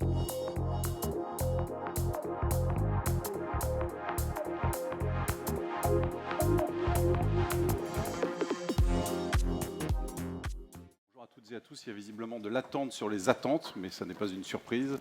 Bonjour à toutes et à tous, il y a visiblement de l'attente sur les attentes, mais ça n'est pas une surprise.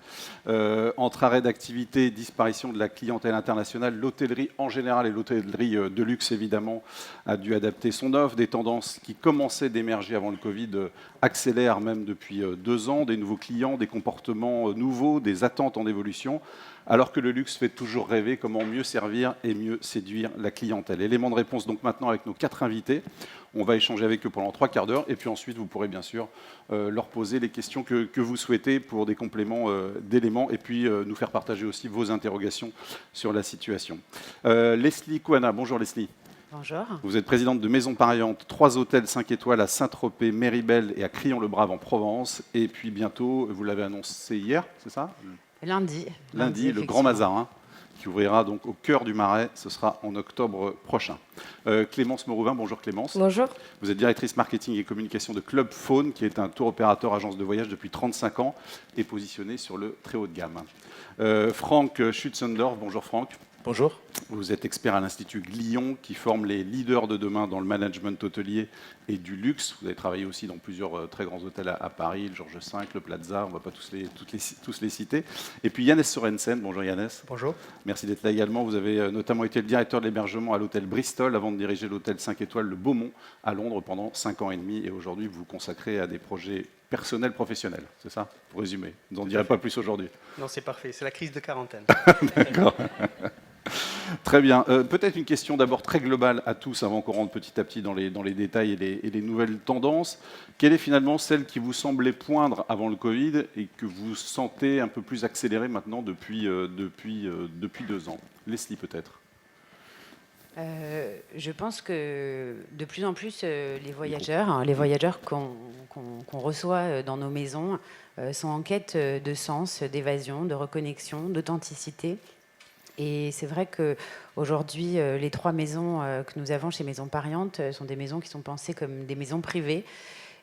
Entre arrêt d'activité, disparition de la clientèle internationale, l'hôtellerie en général et l'hôtellerie de luxe évidemment a dû adapter son offre. Des tendances qui commençaient d'émerger avant le Covid accélèrent même depuis 2 ans. Des nouveaux clients, des comportements nouveaux, des attentes en évolution. Alors que le luxe fait toujours rêver, comment mieux servir et mieux séduire la clientèle. Élément de réponse donc maintenant avec nos 4 invités. On va échanger avec eux pendant 3 quarts d'heure et puis ensuite vous pourrez bien sûr leur poser les questions que vous souhaitez pour des compléments d'éléments et puis nous faire partager aussi vos interrogations sur la situation. Leslie Kouana, bonjour Leslie. Bonjour. Vous êtes présidente de Maison Pariante, 3 hôtels 5 étoiles à Saint-Tropez, Méribel et à Crillon-le-Brave en Provence. Et puis bientôt, vous l'avez annoncé hier, c'est ça ? Lundi, le Grand Mazarin, qui ouvrira donc au cœur du Marais. Ce sera en octobre prochain. Clémence Morouvin, bonjour Clémence. Bonjour. Vous êtes directrice marketing et communication de Club Faune, qui est un tour opérateur agence de voyage depuis 35 ans et positionné sur le très haut de gamme. Franck Schutzendorf, bonjour Franck. Bonjour. Vous êtes expert à l'Institut Glion qui forme les leaders de demain dans le management hôtelier et du luxe. Vous avez travaillé aussi dans plusieurs très grands hôtels à Paris, le Georges V, le Plaza, on ne va pas tous les citer. Et puis Yannes Sorensen, bonjour Yannes. Bonjour. Merci d'être là également. Vous avez notamment été le directeur de l'hébergement à l'hôtel Bristol avant de diriger l'hôtel 5 étoiles Le Beaumont à Londres pendant 5 ans et demi. Et aujourd'hui, vous vous consacrez à des projets personnels, professionnels. C'est ça, pour résumer. Vous n'en direz pas plus aujourd'hui. Non, c'est parfait. C'est la crise de quarantaine. D'accord. Très bien. Peut-être une question d'abord très globale à tous, avant qu'on rentre petit à petit dans les détails et les nouvelles tendances. Quelle est finalement celle qui vous semblait poindre avant le Covid et que vous sentez un peu plus accélérée maintenant depuis 2 ans ? Leslie, peut-être. Je pense que de plus en plus, les voyageurs qu'on reçoit dans nos maisons sont en quête de sens, d'évasion, de reconnexion, d'authenticité. Et c'est vrai qu'aujourd'hui, les 3 maisons que nous avons chez Maison Pariante sont des maisons qui sont pensées comme des maisons privées.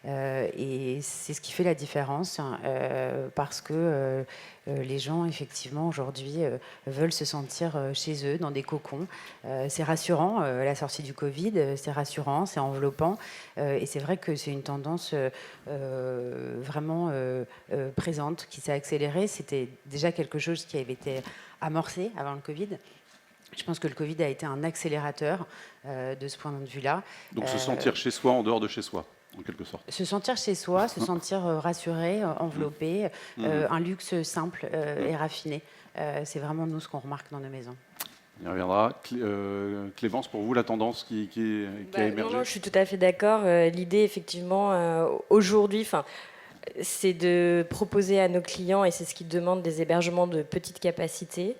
Et c'est ce qui fait la différence, parce que les gens, effectivement, aujourd'hui, veulent se sentir chez eux, dans des cocons. C'est rassurant, à la sortie du Covid, c'est rassurant, c'est enveloppant. Et c'est vrai que c'est une tendance vraiment présente, qui s'est accélérée. C'était déjà quelque chose qui avait été amorcé avant le Covid. Je pense que le Covid a été un accélérateur de ce point de vue-là. Donc se sentir chez soi en dehors de chez soi, en quelque sorte. Se sentir chez soi, se sentir rassuré, enveloppé, un luxe simple et raffiné. C'est vraiment nous ce qu'on remarque dans nos maisons. On y reviendra. Clémence, pour vous, la tendance qui a émergé ? Non, je suis tout à fait d'accord. L'idée, effectivement, aujourd'hui, c'est de proposer à nos clients, et c'est ce qu'ils demandent, des hébergements de petite capacité.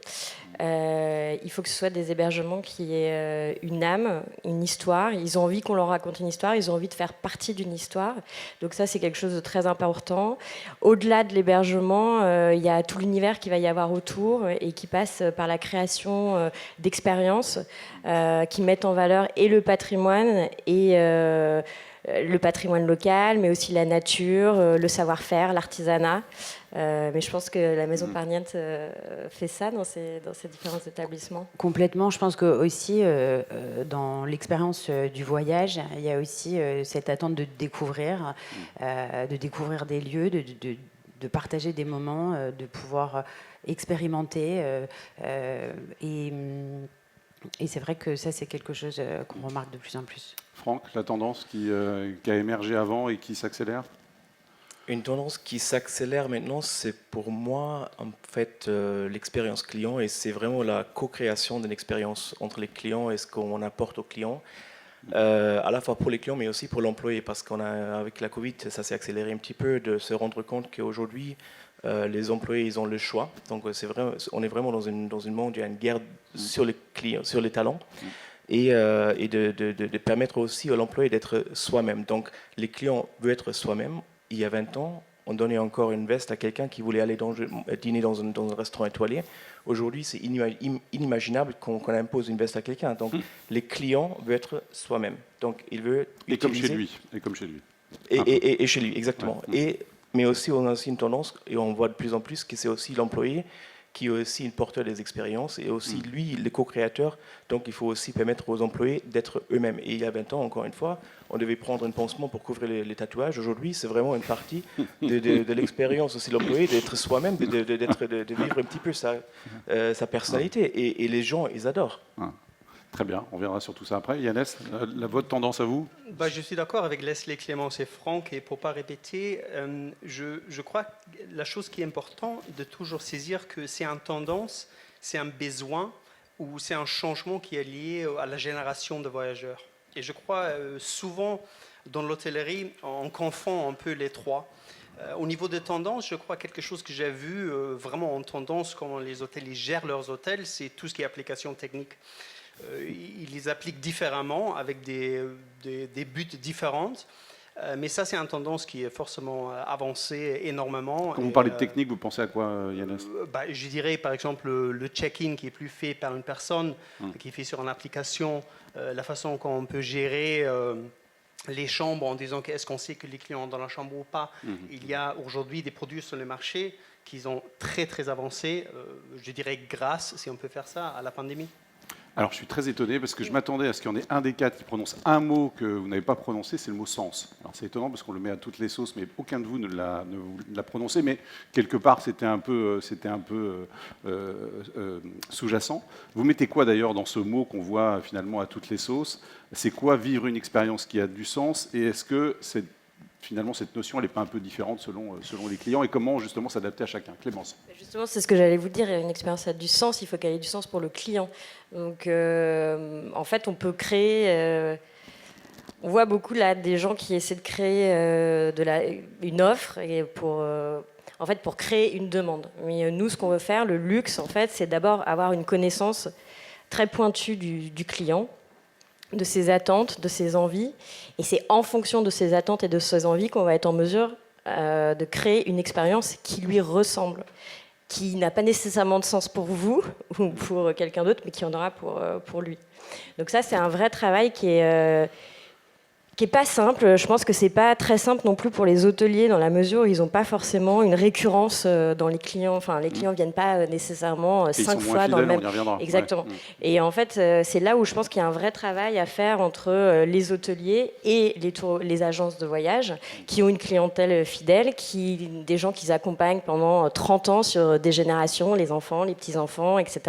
Il faut que ce soit des hébergements qui aient une âme, une histoire. Ils ont envie qu'on leur raconte une histoire, ils ont envie de faire partie d'une histoire. Donc ça, c'est quelque chose de très important. Au-delà de l'hébergement, il y a tout l'univers qui va y avoir autour et qui passe par la création d'expériences qui mettent en valeur et le patrimoine et le patrimoine local, mais aussi la nature, le savoir-faire, l'artisanat. Mais je pense que la Maison Pariante fait ça dans ses différents établissements. Complètement. Je pense que aussi dans l'expérience du voyage, il y a aussi cette attente de découvrir des lieux, de partager des moments, de pouvoir expérimenter. Et c'est vrai que ça, c'est quelque chose qu'on remarque de plus en plus. Franck, la tendance qui a émergé avant et qui s'accélère ? Une tendance qui s'accélère maintenant, c'est pour moi en fait l'expérience client, et c'est vraiment la co-création d'une expérience entre les clients et ce qu'on apporte aux clients, à la fois pour les clients mais aussi pour l'employé, parce qu'avec la Covid, ça s'est accéléré un petit peu de se rendre compte qu'aujourd'hui les employés, ils ont le choix. Donc on est vraiment dans une monde où il y a une guerre sur les clients, sur les talents. Et de permettre aussi à l'employé d'être soi-même. Donc les clients veulent être soi-même. Il y a 20 ans, on donnait encore une veste à quelqu'un qui voulait aller dîner dans un restaurant étoilé. Aujourd'hui, c'est inimaginable qu'on impose une veste à quelqu'un. Donc les clients veulent être soi-même. Donc ils veulent utiliser... Et comme chez lui. Et chez lui, exactement. Ouais. Et Mais aussi, on a aussi une tendance, et on voit de plus en plus, que c'est aussi l'employé qui est aussi le porteur des expériences et aussi lui, le co-créateur. Donc il faut aussi permettre aux employés d'être eux-mêmes. Et il y a 20 ans, encore une fois, on devait prendre un pansement pour couvrir les tatouages. Aujourd'hui, c'est vraiment une partie de l'expérience aussi de l'employé, d'être soi-même, de vivre un petit peu sa personnalité. Et les gens, ils adorent. Très bien, on verra sur tout ça après. Yannès, votre tendance à vous? Je suis d'accord avec Leslie, Clémence et Franck, et pour ne pas répéter, je crois que la chose qui est importante de toujours saisir que c'est une tendance, c'est un besoin ou c'est un changement qui est lié à la génération de voyageurs. Et je crois souvent dans l'hôtellerie, on confond un peu les trois. Au niveau de tendance, je crois quelque chose que j'ai vu vraiment en tendance quand les hôteliers gèrent leurs hôtels, c'est tout ce qui est application technique. Ils les appliquent différemment, avec des buts différents. Mais ça, c'est une tendance qui est forcément avancée énormément. Quand vous parlez de technique, vous pensez à quoi, Yannès? Je dirais, par exemple, le check-in qui est plus fait par une personne, qui est fait sur une application, la façon qu'on peut gérer les chambres en disant est-ce qu'on sait que les clients sont dans la chambre ou pas. Il y a aujourd'hui des produits sur le marché qui sont très, très avancés, je dirais grâce, si on peut faire ça, à la pandémie. Alors, je suis très étonné parce que je m'attendais à ce qu'il y en ait un des quatre qui prononce un mot que vous n'avez pas prononcé, c'est le mot sens. Alors, c'est étonnant parce qu'on le met à toutes les sauces, mais aucun de vous ne l'a prononcé. Mais quelque part, c'était un peu sous-jacent. Vous mettez quoi d'ailleurs dans ce mot qu'on voit finalement à toutes les sauces? C'est quoi vivre une expérience qui a du sens? Et est-ce que finalement, cette notion, elle n'est pas un peu différente selon les clients? Et comment justement s'adapter à chacun? Clémence. Justement, c'est ce que j'allais vous dire. Une expérience a du sens, il faut qu'elle ait du sens pour le client. Donc, en fait, on peut créer... on voit beaucoup là des gens qui essaient de créer une offre et pour créer une demande. Mais nous, ce qu'on veut faire, le luxe, en fait, c'est d'abord avoir une connaissance très pointue du client, de ses attentes, de ses envies. Et c'est en fonction de ses attentes et de ses envies qu'on va être en mesure de créer une expérience qui lui ressemble, qui n'a pas nécessairement de sens pour vous ou pour quelqu'un d'autre, mais qui en aura pour lui. Donc ça, c'est un vrai travail qui est pas simple. Je pense que c'est pas très simple non plus pour les hôteliers dans la mesure où ils n'ont pas forcément une récurrence dans les clients. Enfin, les clients viennent pas nécessairement 5 fois dans le même. Exactement. Ouais. Et en fait, c'est là où je pense qu'il y a un vrai travail à faire entre les hôteliers et les agences de voyage qui ont une clientèle fidèle, des gens qu'ils accompagnent pendant 30 ans sur des générations, les enfants, les petits-enfants, etc.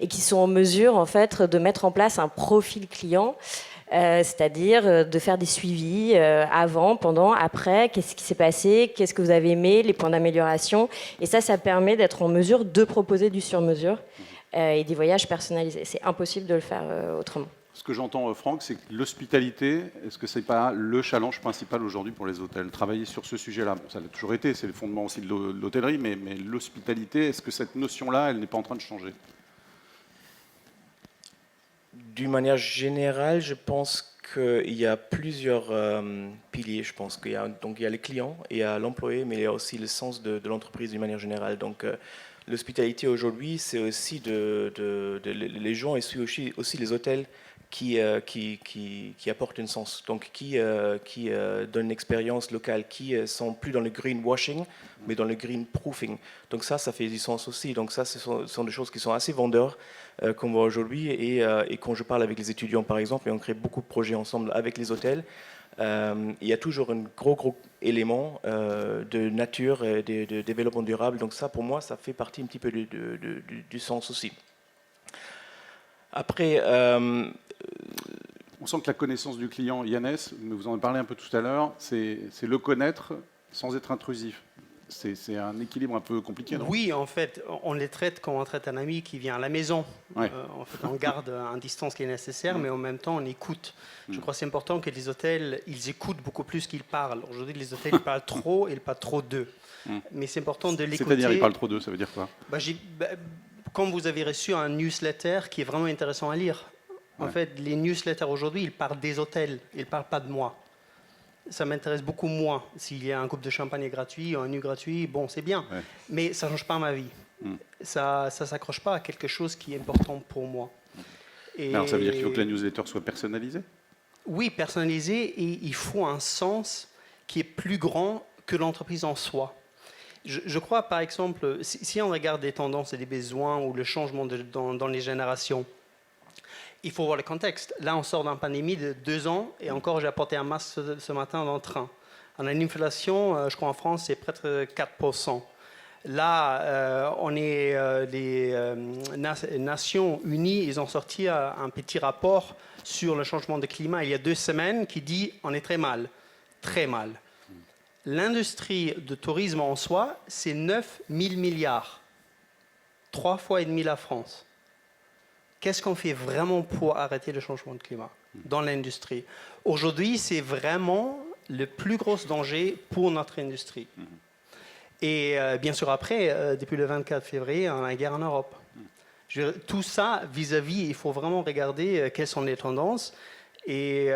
Et qui sont en mesure en fait de mettre en place un profil client. C'est-à-dire de faire des suivis avant, pendant, après, qu'est-ce qui s'est passé, qu'est-ce que vous avez aimé, les points d'amélioration. Et ça permet d'être en mesure de proposer du sur-mesure et des voyages personnalisés. C'est impossible de le faire autrement. Ce que j'entends, Franck, c'est que l'hospitalité, est-ce que ce n'est pas le challenge principal aujourd'hui pour les hôtels? Travailler sur ce sujet-là, bon, ça l'a toujours été, c'est le fondement aussi de l'hôtellerie, mais l'hospitalité, est-ce que cette notion-là, elle n'est pas en train de changer? D'une manière générale, je pense qu'il y a plusieurs piliers. Je pense qu'il y a les clients, il y a l'employé, mais il y a aussi le sens de l'entreprise d'une manière générale. Donc, l'hospitalité aujourd'hui, c'est aussi les gens et aussi les hôtels qui apportent un sens, donc qui donnent une expérience locale, qui sont plus dans le greenwashing, mais dans le greenproofing. Donc ça fait du sens aussi. Donc ça, ce sont des choses qui sont assez vendeurs qu'on voit aujourd'hui. Et quand je parle avec les étudiants, par exemple, et on crée beaucoup de projets ensemble avec les hôtels, il y a toujours un gros élément de nature, et de développement durable. Donc ça, pour moi, ça fait partie un petit peu du sens aussi. Après... on sent que la connaissance du client, Yannès, vous en avez parlé un peu tout à l'heure, c'est le connaître sans être intrusif. C'est un équilibre un peu compliqué, non? Oui, en fait, on les traite comme on traite un ami qui vient à la maison. Ouais. En fait, on garde une distance qui est nécessaire, mais en même temps, on écoute. Je crois que c'est important que les hôtels, ils écoutent beaucoup plus qu'ils parlent. Aujourd'hui, les hôtels, ils parlent trop et ils parlent trop d'eux. Mais c'est important de l'écouter. C'est-à-dire, ils parlent trop d'eux, ça veut dire quoi? Quand vous avez reçu un newsletter qui est vraiment intéressant à lire, en fait, les newsletters aujourd'hui, ils parlent des hôtels, ils ne parlent pas de moi. Ça m'intéresse beaucoup moins. S'il y a un coupe de champagne gratuit, un nu gratuit, bon, c'est bien. Ouais. Mais ça ne change pas ma vie. Ça ne s'accroche pas à quelque chose qui est important pour moi. Et alors, ça veut dire qu'il faut que la newsletter soit personnalisée? Oui, personnalisée, et il faut un sens qui est plus grand que l'entreprise en soi. Je crois, par exemple, si on regarde des tendances et des besoins ou le changement dans les générations, il faut voir le contexte. Là, on sort d'une pandémie de 2 ans et encore, j'ai apporté un masque ce matin dans le train. On a une inflation, je crois en France, c'est presque 4%. Là, les Nations Unies, ils ont sorti un petit rapport sur le changement de climat il y a 2 semaines qui dit on est très mal, très mal. L'industrie de tourisme en soi, c'est 9 000 milliards, 3 fois et demi la France. Qu'est-ce qu'on fait vraiment pour arrêter le changement de climat dans l'industrie? Aujourd'hui, c'est vraiment le plus gros danger pour notre industrie. Et bien sûr, après, depuis le 24 février, on a la guerre en Europe. Tout ça, vis-à-vis, il faut vraiment regarder quelles sont les tendances et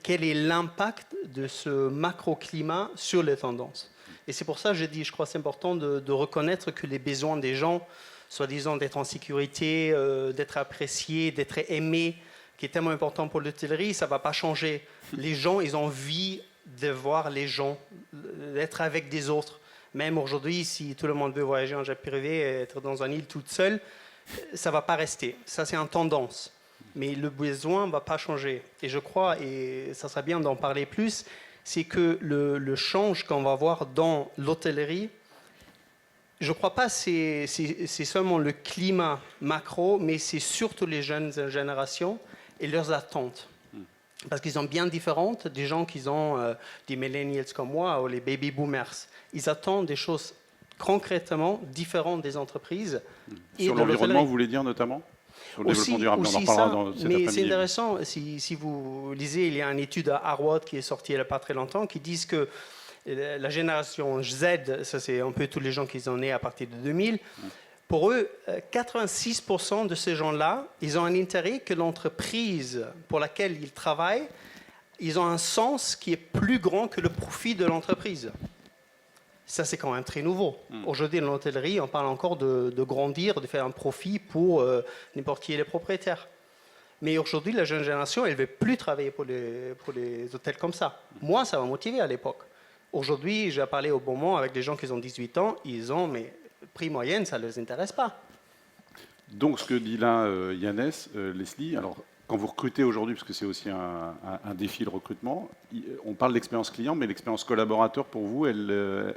quel est l'impact de ce macro-climat sur les tendances. Et c'est pour ça que je crois que c'est important de reconnaître que les besoins des gens, soi-disant d'être en sécurité, d'être appréciés, d'être aimés, qui est tellement important pour l'hôtellerie, ça ne va pas changer. Les gens, ils ont envie de voir les gens, d'être avec des autres. Même aujourd'hui, si tout le monde veut voyager en jet privé et être dans une île toute seule, ça ne va pas rester. Ça, c'est une tendance. Mais le besoin ne va pas changer. Et je crois, et ça serait bien d'en parler plus, c'est que le change qu'on va voir dans l'hôtellerie, je ne crois pas que c'est seulement le climat macro, mais c'est surtout les jeunes générations et leurs attentes. Parce qu'ils sont bien différentes des gens qui ont des millennials comme moi ou les baby boomers. Ils attendent des choses concrètement différentes des entreprises. Sur l'environnement, vous voulez dire notamment? Sur le développement durable, on en reparlera dans cet après-midi. Mais c'est intéressant, si vous lisez, il y a une étude à Harvard qui est sortie il n'y a pas très longtemps qui dit que la génération Z, ça c'est un peu tous les gens qui sont nés à partir de 2000, pour eux, 86% de ces gens-là, ils ont un intérêt que l'entreprise pour laquelle ils travaillent, ils ont un sens qui est plus grand que le profit de l'entreprise. Ça, c'est quand même très nouveau. Aujourd'hui, dans l'hôtellerie, on parle encore de grandir, de faire un profit pour n'importe qui les propriétaires. Mais aujourd'hui, la jeune génération, elle ne veut plus travailler pour les hôtels comme ça. Moi, ça m'a motivé à l'époque. Aujourd'hui, j'ai parlé au bon moment avec des gens qui ont 18 ans, ils ont, mais prix moyenne, ça ne les intéresse pas. Donc, ce que dit là Yannès, Leslie, alors, quand vous recrutez aujourd'hui, parce que c'est aussi un défi le recrutement, on parle d'expérience client, mais l'expérience collaborateur, pour vous, elle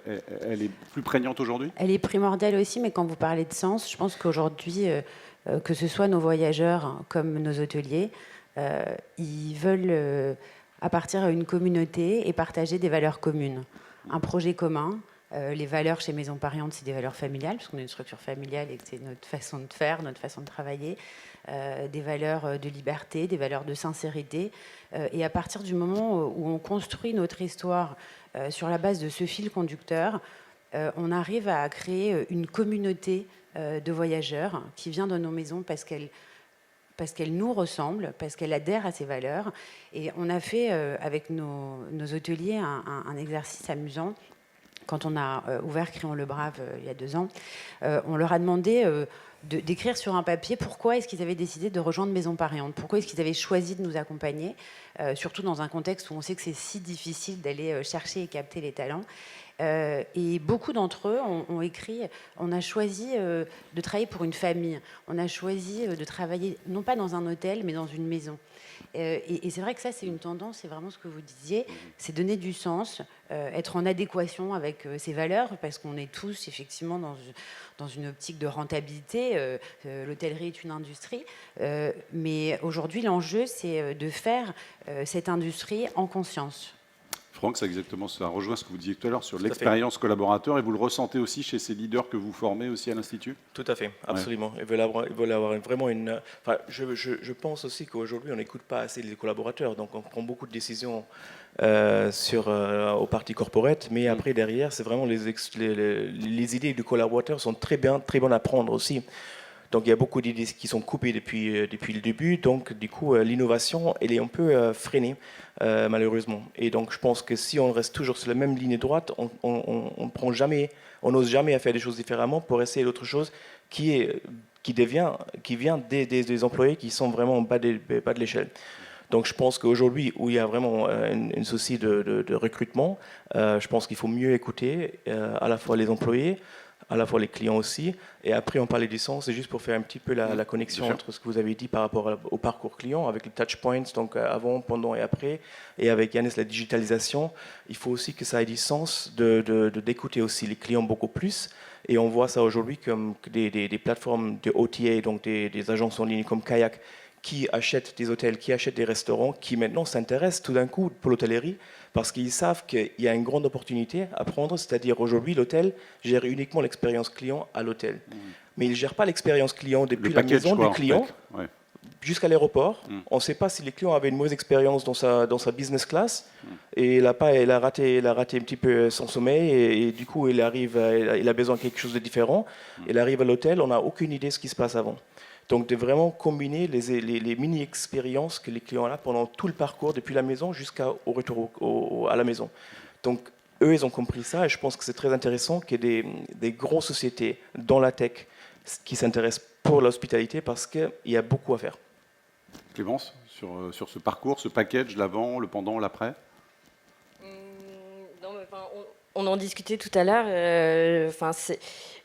est plus prégnante aujourd'hui? Elle est primordiale aussi, mais quand vous parlez de sens, je pense qu'aujourd'hui, que ce soit nos voyageurs comme nos hôteliers, ils veulent appartenir à une communauté et partager des valeurs communes, un projet commun. Les valeurs chez Maison Pariante, c'est des valeurs familiales, parce qu'on est une structure familiale et que c'est notre façon de faire, notre façon de travailler. Des valeurs de liberté, des valeurs de sincérité. Et à partir du moment où on construit notre histoire sur la base de ce fil conducteur, on arrive à créer une communauté de voyageurs qui vient dans nos maisons parce qu'elle nous ressemble, parce qu'elle adhère à ces valeurs. Et on a fait avec nos hôteliers un exercice amusant. Quand on a ouvert Crayons le Brave il y a 2 ans, on leur a demandé d'écrire sur un papier pourquoi est-ce qu'ils avaient décidé de rejoindre Maison Pariante, pourquoi est-ce qu'ils avaient choisi de nous accompagner, surtout dans un contexte où on sait que c'est si difficile d'aller chercher et capter les talents. Et beaucoup d'entre eux ont écrit, on a choisi de travailler pour une famille, on a choisi de travailler non pas dans un hôtel mais dans une maison. Et c'est vrai que ça, c'est une tendance, c'est vraiment ce que vous disiez, c'est donner du sens, être en adéquation avec ses valeurs, parce qu'on est tous effectivement dans une optique de rentabilité. L'hôtellerie est une industrie, mais aujourd'hui, l'enjeu, c'est de faire cette industrie en conscience. Franck, c'est exactement ça. Rejoint ce que vous disiez tout à l'heure sur l'expérience collaborateur, et vous le ressentez aussi chez ces leaders que vous formez aussi à l'Institut? Tout à fait, absolument. Ouais. Ils veulent avoir vraiment une... Enfin, je pense aussi qu'aujourd'hui, on n'écoute pas assez les collaborateurs, donc on prend beaucoup de décisions au parti corporate, mais après, derrière, c'est vraiment les idées du collaborateur sont très bonnes à prendre aussi. Donc il y a beaucoup d'idées qui sont coupées depuis le début, donc du coup l'innovation elle est un peu freinée malheureusement. Et donc je pense que si on reste toujours sur la même ligne droite, on n'ose jamais à faire des choses différemment pour essayer d'autre chose qui vient des employés qui sont vraiment en bas de l'échelle. Donc je pense qu'aujourd'hui, où il y a vraiment une souci de recrutement, je pense qu'il faut mieux écouter à la fois les employés, à la fois les clients aussi. Et après, on parlait du sens, c'est juste pour faire un petit peu la connexion entre ce que vous avez dit par rapport au parcours client, avec les touch points, donc avant, pendant et après, et avec Yannis, la digitalisation. Il faut aussi que ça ait du sens d'écouter aussi les clients beaucoup plus. Et on voit ça aujourd'hui comme des plateformes de OTA, donc des agences en ligne comme Kayak, qui achètent des hôtels, qui achètent des restaurants, qui maintenant s'intéressent tout d'un coup pour l'hôtellerie, parce qu'ils savent qu'il y a une grande opportunité à prendre, c'est-à-dire aujourd'hui l'hôtel gère uniquement l'expérience client à l'hôtel. Mais il ne gère pas l'expérience client depuis la maison du client jusqu'à l'aéroport. On ne sait pas si les clients avaient une mauvaise expérience dans sa business class et il a raté un petit peu son sommeil et du coup il a besoin de quelque chose de différent. Il arrive à l'hôtel, on n'a aucune idée de ce qui se passe avant. Donc de vraiment combiner les mini-expériences que les clients ont pendant tout le parcours, depuis la maison jusqu'au retour à la maison. Donc eux, ils ont compris ça et je pense que c'est très intéressant qu'il y ait des grosses sociétés dans la tech qui s'intéressent pour l'hospitalité parce qu'il y a beaucoup à faire. Clémence, sur ce parcours, ce package, l'avant, le pendant, l'après? On en discutait tout à l'heure.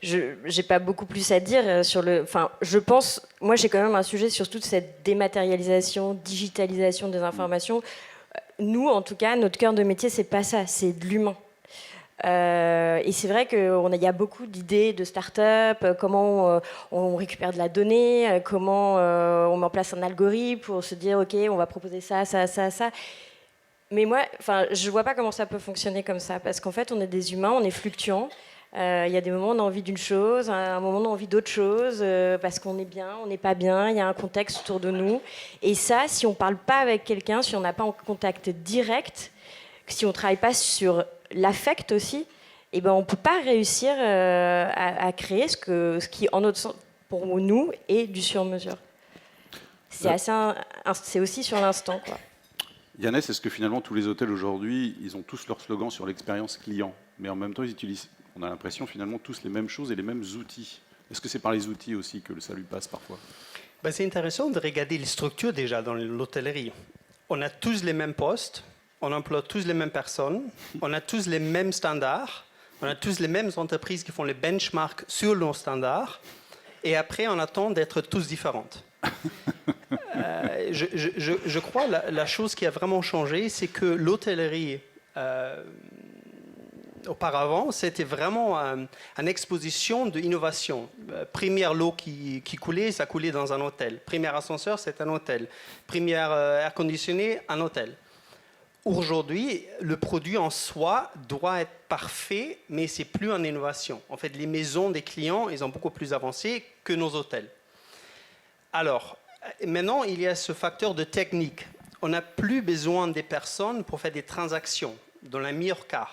Je n'ai pas beaucoup plus à dire sur le. Enfin, je pense. Moi, j'ai quand même un sujet sur toute cette dématérialisation, digitalisation des informations. Nous, en tout cas, notre cœur de métier, c'est pas ça. C'est de l'humain. Et c'est vrai qu'il y a beaucoup d'idées de start-up, comment on récupère de la donnée, comment on met en place un algorithme pour se dire, OK, on va proposer ça, ça, ça, ça. Mais moi, je ne vois pas comment ça peut fonctionner comme ça, parce qu'en fait, on est des humains, on est fluctuants. Il y a des moments où on a envie d'une chose, à un moment on a envie d'autre chose, parce qu'on est bien, on n'est pas bien, il y a un contexte autour de nous. Et ça, si on ne parle pas avec quelqu'un, si on n'a pas en contact direct, si on ne travaille pas sur l'affect aussi, eh ben, on ne peut pas réussir à créer ce qui, en notre sens, pour nous, est du sur-mesure. C'est aussi sur l'instant, quoi. Yannès, est-ce que finalement tous les hôtels aujourd'hui, ils ont tous leur slogan sur l'expérience client, mais en même temps ils utilisent, on a l'impression finalement tous les mêmes choses et les mêmes outils. Est-ce que c'est par les outils aussi que le salut passe parfois? C'est intéressant de regarder les structures déjà dans l'hôtellerie. On a tous les mêmes postes, on emploie tous les mêmes personnes, on a tous les mêmes standards, on a tous les mêmes entreprises qui font les benchmarks sur nos standards, et après on attend d'être tous différentes. Je crois que la chose qui a vraiment changé, c'est que l'hôtellerie, auparavant, c'était vraiment une exposition d'innovation. Première l'eau qui coulait, ça coulait dans un hôtel. Premier ascenseur, c'est un hôtel. Premier air conditionné, un hôtel. Aujourd'hui, le produit en soi doit être parfait, mais c'est plus en innovation. En fait, les maisons des clients, ils ont beaucoup plus avancé que nos hôtels. Alors, maintenant, il y a ce facteur de technique. On n'a plus besoin des personnes pour faire des transactions, dans le meilleur cas,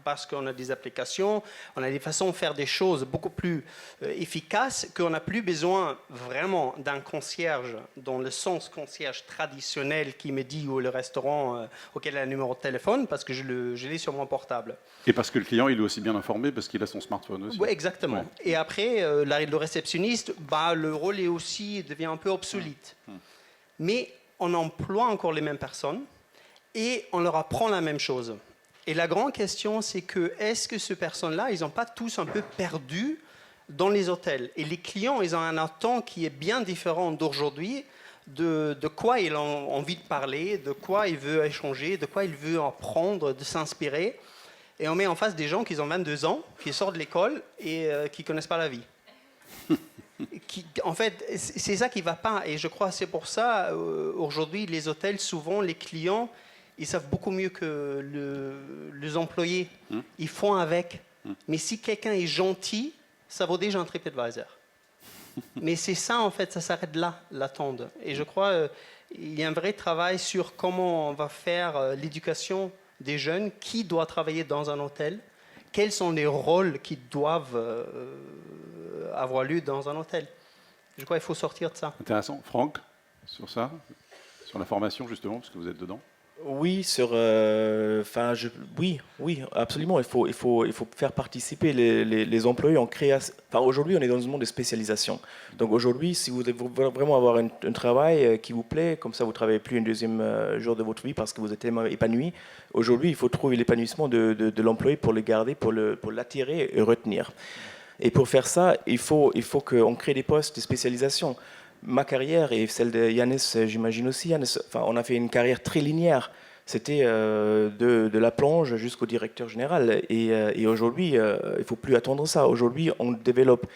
parce qu'on a des applications, on a des façons de faire des choses beaucoup plus efficaces, qu'on n'a plus besoin vraiment d'un concierge, dans le sens concierge traditionnel qui me dit où est le restaurant auquel il a un numéro de téléphone, parce que je l'ai sur mon portable. Et parce que le client, il est aussi bien informé, parce qu'il a son smartphone aussi. Oui, exactement. Ouais. Et après, le réceptionniste, le rôle devient un peu obsolète. Mais on emploie encore les mêmes personnes et on leur apprend la même chose. Et la grande question, c'est que est-ce que ces personnes-là, ils n'ont pas tous un peu perdu dans les hôtels? Et les clients, ils ont un attente qui est bien différent d'aujourd'hui, de quoi ils ont envie de parler, de quoi ils veulent échanger, de quoi ils veulent apprendre, de s'inspirer. Et on met en face des gens qui ont 22 ans, qui sortent de l'école et qui ne connaissent pas la vie. En fait, c'est ça qui ne va pas. Et je crois que c'est pour ça, aujourd'hui, les hôtels, souvent, les clients, ils savent beaucoup mieux que les employés. Ils font avec. Mais si quelqu'un est gentil, ça vaut déjà un TripAdvisor. Mais c'est ça, en fait, ça s'arrête là, l'attente. Et je crois qu'il y a un vrai travail sur comment on va faire l'éducation des jeunes, qui doit travailler dans un hôtel, quels sont les rôles qui doivent avoir lieu dans un hôtel. Je crois qu'il faut sortir de ça. Intéressant. Franck, sur ça, sur la formation justement, parce que vous êtes dedans. Oui, oui, absolument. Il faut faire participer les employés en création. Enfin, aujourd'hui, on est dans un monde de spécialisation. Donc aujourd'hui, si vous voulez vraiment avoir un travail qui vous plaît, comme ça, vous travaillez plus un deuxième jour de votre vie parce que vous êtes tellement épanoui. Aujourd'hui, il faut trouver l'épanouissement de l'employé pour le garder, pour l'attirer et retenir. Et pour faire ça, il faut qu'on crée des postes de spécialisation. Ma carrière et celle de Yannis, j'imagine aussi, Yannis, enfin, on a fait une carrière très linéaire. C'était de la plonge jusqu'au directeur général. Et aujourd'hui, il ne faut plus attendre ça. Aujourd'hui, on développe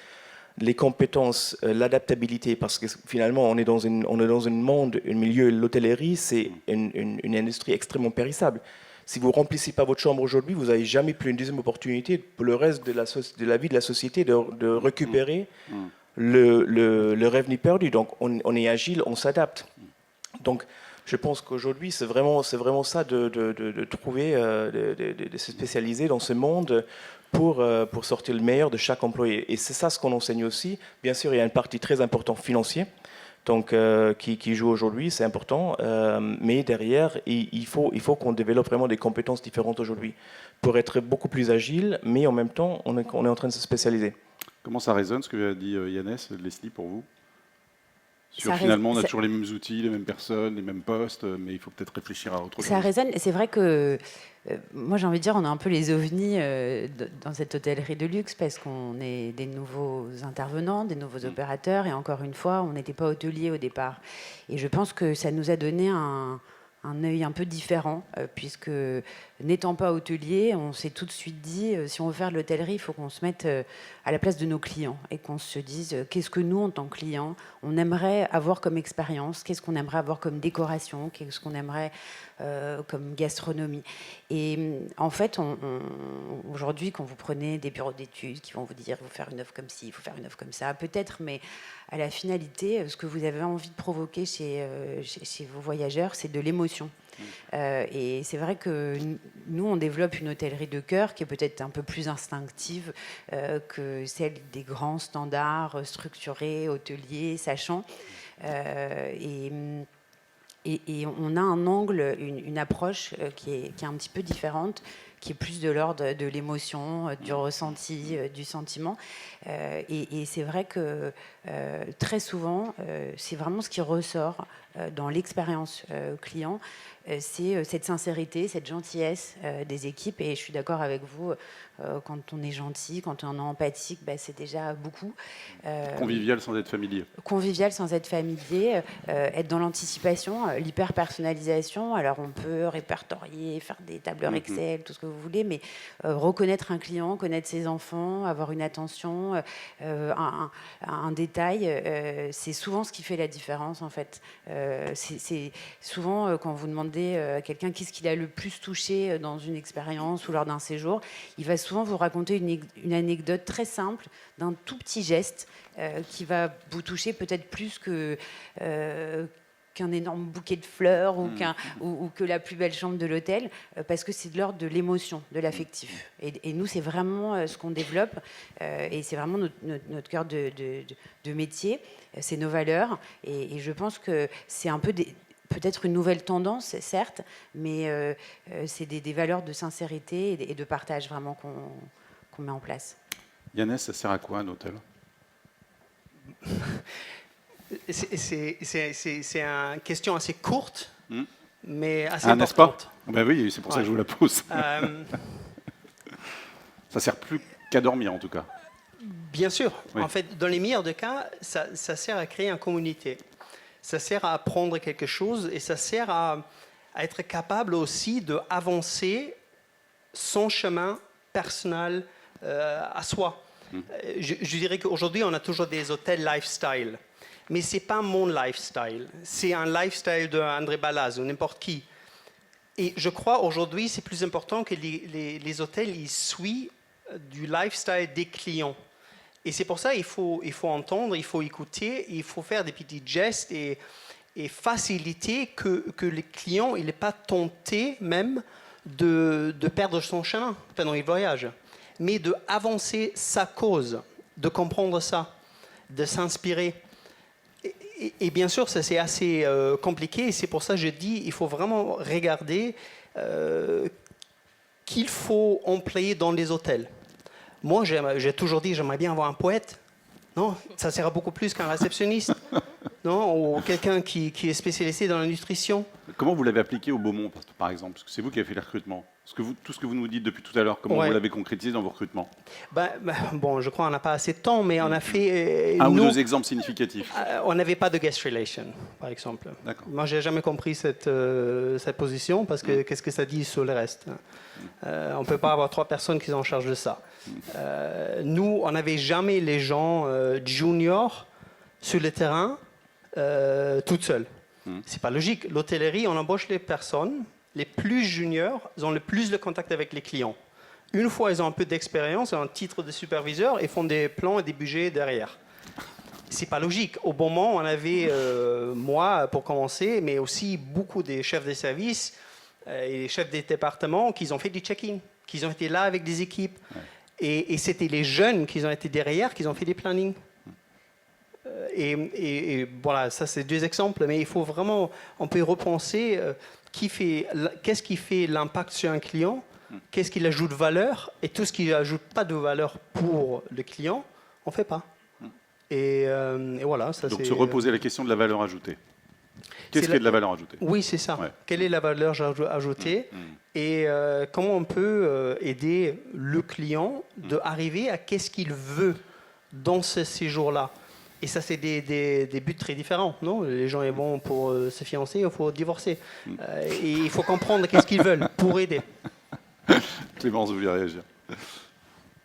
les compétences, l'adaptabilité, parce que finalement, on est dans un monde, un milieu, l'hôtellerie, c'est une industrie extrêmement périssable. Si vous ne remplissez pas votre chambre aujourd'hui, vous n'avez jamais plus une deuxième opportunité pour le reste de la vie de la société de récupérer le revenu perdu. Donc on est agile, on s'adapte. Donc je pense qu'aujourd'hui c'est vraiment ça de trouver, de se spécialiser dans ce monde pour sortir le meilleur de chaque employé. Et c'est ça ce qu'on enseigne aussi. Bien sûr, il y a une partie très importante financière. Donc, qui joue aujourd'hui, c'est important. Mais derrière, il faut qu'on développe vraiment des compétences différentes aujourd'hui pour être beaucoup plus agile, mais en même temps, on est en train de se spécialiser. Comment ça résonne ce que a dit Yannis, Leslie, pour vous? Sur Ça finalement, on a ça- toujours les mêmes outils, les mêmes personnes, les mêmes postes, mais il faut peut-être réfléchir à autre chose. Ça résonne. Et c'est vrai que moi, j'ai envie de dire, on est un peu les ovnis dans cette hôtellerie de luxe parce qu'on est des nouveaux intervenants, des nouveaux opérateurs. Et encore une fois, on n'était pas hôteliers au départ. Et je pense que ça nous a donné un œil un peu différent, puisque n'étant pas hôtelier, on s'est tout de suite dit, si on veut faire de l'hôtellerie, il faut qu'on se mette à la place de nos clients et qu'on se dise, qu'est-ce que nous, en tant que clients, on aimerait avoir comme expérience, qu'est-ce qu'on aimerait avoir comme décoration, qu'est-ce qu'on aimerait comme gastronomie. Et en fait, aujourd'hui, quand vous prenez des bureaux d'études qui vont vous dire, il faut faire une offre comme ci, il faut faire une offre comme ça, peut-être, mais à la finalité, ce que vous avez envie de provoquer chez vos voyageurs, c'est de l'émotion. Et c'est vrai que nous, on développe une hôtellerie de cœur qui est peut-être un peu plus instinctive que celle des grands standards structurés, hôteliers, sachants. Et on a un angle, une approche qui est un petit peu différente, qui est plus de l'ordre de l'émotion, du ressenti, du sentiment. Et c'est vrai que très souvent, c'est vraiment ce qui ressort dans l'expérience client, c'est cette sincérité, cette gentillesse des équipes. Et je suis d'accord avec vous, quand on est gentil, quand on est empathique, c'est déjà beaucoup. Convivial sans être familier. Convivial sans être familier, être dans l'anticipation, l'hyper-personnalisation. Alors on peut répertorier, faire des tableurs Excel, tout ce que vous voulez, mais reconnaître un client, connaître ses enfants, avoir une attention, un détail, c'est souvent ce qui fait la différence en fait. C'est souvent quand vous demandez à quelqu'un qu'est-ce qu'il a le plus touché dans une expérience ou lors d'un séjour, il va souvent vous raconter une anecdote très simple d'un tout petit geste qui va vous toucher peut-être plus qu'un énorme bouquet de fleurs ou que la plus belle chambre de l'hôtel, parce que c'est de l'ordre de l'émotion, de l'affectif. Et nous, c'est vraiment ce qu'on développe, et c'est vraiment notre cœur de métier, c'est nos valeurs. Et je pense que c'est un peu peut-être une nouvelle tendance, certes, mais c'est des valeurs de sincérité et de partage vraiment qu'on met en place. Yannis, ça sert à quoi un hôtel? C'est une question assez courte, mais assez N'est-ce pas? importante. Ben oui, c'est pour ça que je vous la pose. Ça sert plus qu'à dormir en tout cas. Bien sûr. Oui. En fait, dans les meilleurs des cas, ça sert à créer une communauté. Ça sert à apprendre quelque chose et ça sert à être capable aussi d'avancer son chemin personnel à soi. Je dirais qu'aujourd'hui, on a toujours des hôtels lifestyle. Mais ce n'est pas mon lifestyle. C'est un lifestyle d'André Balazs ou n'importe qui. Et je crois aujourd'hui, c'est plus important que les hôtels ils suivent du lifestyle des clients. Et c'est pour ça qu'il faut entendre, il faut écouter, il faut faire des petits gestes et faciliter que le client il n'est pas tenté même de perdre son chemin pendant le voyage, mais d'avancer sa cause, de comprendre ça, de s'inspirer. et bien sûr, ça c'est assez compliqué. Et c'est pour ça que je dis il faut vraiment regarder qu'il faut employer dans les hôtels. Moi, j'ai toujours dit j'aimerais bien avoir un poète. Non, ça sert à beaucoup plus qu'un réceptionniste. Non, ou quelqu'un qui est spécialisé dans la nutrition. Comment vous l'avez appliqué au Beaumont, par exemple? Parce que c'est vous qui avez fait les recrutements. Tout ce que vous nous dites depuis tout à l'heure, comment vous l'avez concrétisé dans vos recrutements? Bon, je crois qu'on n'a pas assez de temps, mais on a fait... Un ou deux exemples significations. On n'avait pas de guest relation, par exemple. Moi, je n'ai jamais compris cette position, parce que qu'est-ce que ça dit sur le reste? On ne peut pas avoir 3 personnes qui sont en charge de ça. Nous, on n'avait jamais les gens juniors sur le terrain toutes seules. C'est pas logique. L'hôtellerie, on embauche les personnes les plus juniors, ils ont le plus de contact avec les clients. Une fois ils ont un peu d'expérience, un titre de superviseur, ils font des plans et des budgets derrière. C'est pas logique. Au bon moment, on avait moi pour commencer, mais aussi beaucoup des chefs de service et les chefs des départements qui ont fait du check-in, qui ont été là avec des équipes. Et c'était les jeunes qui ont été derrière, qui ont fait des plannings. Et voilà, ça c'est 2 exemples, mais il faut vraiment, on peut repenser qu'est-ce qui fait l'impact sur un client, qu'est-ce qui ajoute de valeur, et tout ce qui n'ajoute pas de valeur pour le client, on ne fait pas. Et voilà. Ça, donc se reposer la question de la valeur ajoutée. Qu'est-ce qui est de la valeur ajoutée? Oui, c'est ça. Ouais. Quelle est la valeur ajoutée et comment on peut aider le client d'arriver à qu'est-ce qu'il veut dans ce séjour-là. Et ça, c'est des buts très différents, non? Les gens vont pour se fiancer, il faut divorcer. Et il faut comprendre qu'est-ce qu'ils veulent pour aider. Clémence, vous voulez réagir?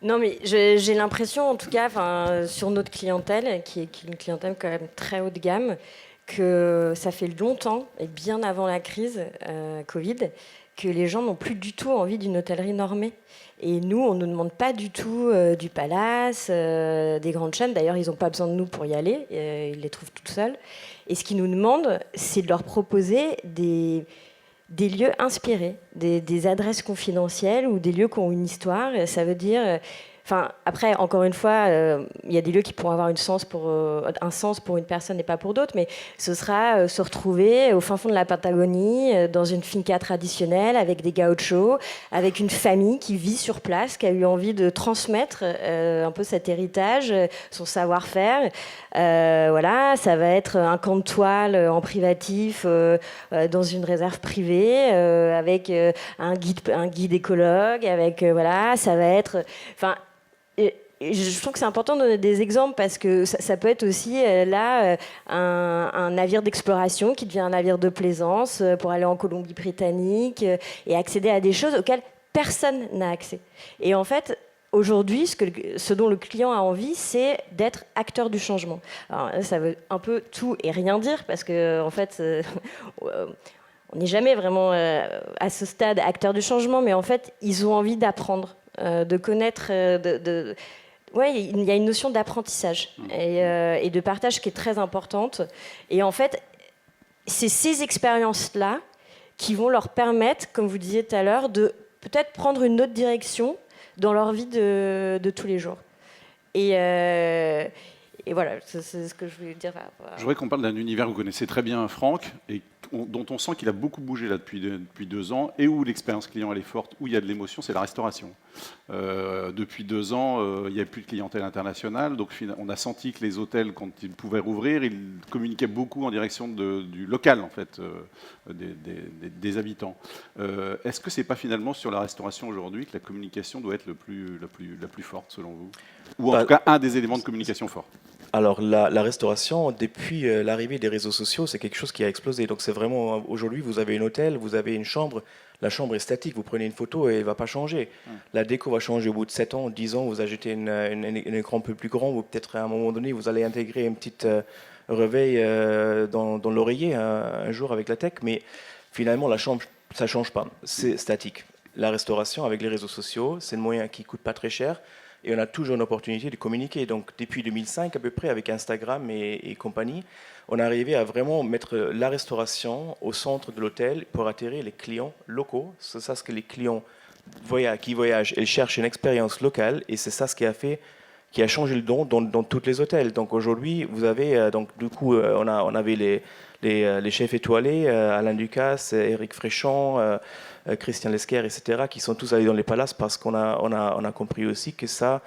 Non, mais j'ai l'impression, en tout cas, sur notre clientèle, qui est une clientèle quand même très haut de gamme, que ça fait longtemps, et bien avant la crise Covid, que les gens n'ont plus du tout envie d'une hôtellerie normée. Et nous, on ne nous demande pas du tout du palace, des grandes chaînes. D'ailleurs, ils n'ont pas besoin de nous pour y aller. Ils les trouvent toutes seules. Et ce qu'ils nous demandent, c'est de leur proposer des lieux inspirés, des adresses confidentielles ou des lieux qui ont une histoire. Ça veut dire... après, encore une fois, il y a des lieux qui pourront avoir un sens pour une personne et pas pour d'autres, mais ce sera se retrouver au fin fond de la Patagonie, dans une finca traditionnelle, avec des gauchos, avec une famille qui vit sur place, qui a eu envie de transmettre un peu cet héritage, son savoir-faire. Voilà, ça va être un camp de toile en privatif, dans une réserve privée, avec un guide écologue, avec voilà, ça va être... je trouve que c'est important de donner des exemples parce que ça peut être aussi un navire d'exploration qui devient un navire de plaisance pour aller en Colombie-Britannique et accéder à des choses auxquelles personne n'a accès. Et en fait, aujourd'hui, ce dont le client a envie, c'est d'être acteur du changement. Alors, ça veut un peu tout et rien dire parce que en fait, on n'est jamais vraiment à ce stade acteur du changement, mais en fait, ils ont envie d'apprendre, de connaître, ouais, il y a une notion d'apprentissage et de partage qui est très importante. Et en fait, c'est ces expériences-là qui vont leur permettre, comme vous disiez tout à l'heure, de peut-être prendre une autre direction dans leur vie de tous les jours. Et voilà, c'est ce que je voulais dire. Je voudrais qu'on parle d'un univers que vous connaissez très bien, Franck, et dont on sent qu'il a beaucoup bougé là depuis 2 ans, et où l'expérience client elle est forte, où il y a de l'émotion, c'est la restauration. Depuis 2 ans, il n'y a plus de clientèle internationale, donc on a senti que les hôtels, quand ils pouvaient rouvrir, ils communiquaient beaucoup en direction du local, en fait, des habitants. Est-ce que c'est pas finalement sur la restauration aujourd'hui que la communication doit être la plus forte, selon vous? Ou en tout cas, un des éléments de communication forts? Alors, la restauration, depuis l'arrivée des réseaux sociaux, c'est quelque chose qui a explosé. Donc, c'est vraiment, aujourd'hui, vous avez un hôtel, vous avez une chambre, la chambre est statique, vous prenez une photo et elle ne va pas changer. La déco va changer au bout de 7 ans, 10 ans, vous ajoutez un écran un peu plus grand, ou peut-être à un moment donné, vous allez intégrer une petite réveil dans l'oreiller un jour avec la tech, mais finalement, la chambre, ça ne change pas, c'est statique. La restauration, avec les réseaux sociaux, c'est un moyen qui ne coûte pas très cher. Et on a toujours une opportunité de communiquer. Donc, depuis 2005, à peu près, avec Instagram et compagnie, on est arrivé à vraiment mettre la restauration au centre de l'hôtel pour attirer les clients locaux. C'est ça ce que les clients qui voyagent, ils cherchent une expérience locale. Et c'est ça ce qui a fait qui a changé le don dans tous les hôtels. Donc aujourd'hui, vous avez, on avait les chefs étoilés, Alain Ducasse, Éric Fréchon, Christian Lesquer, etc., qui sont tous allés dans les palaces parce qu'on a compris aussi que ça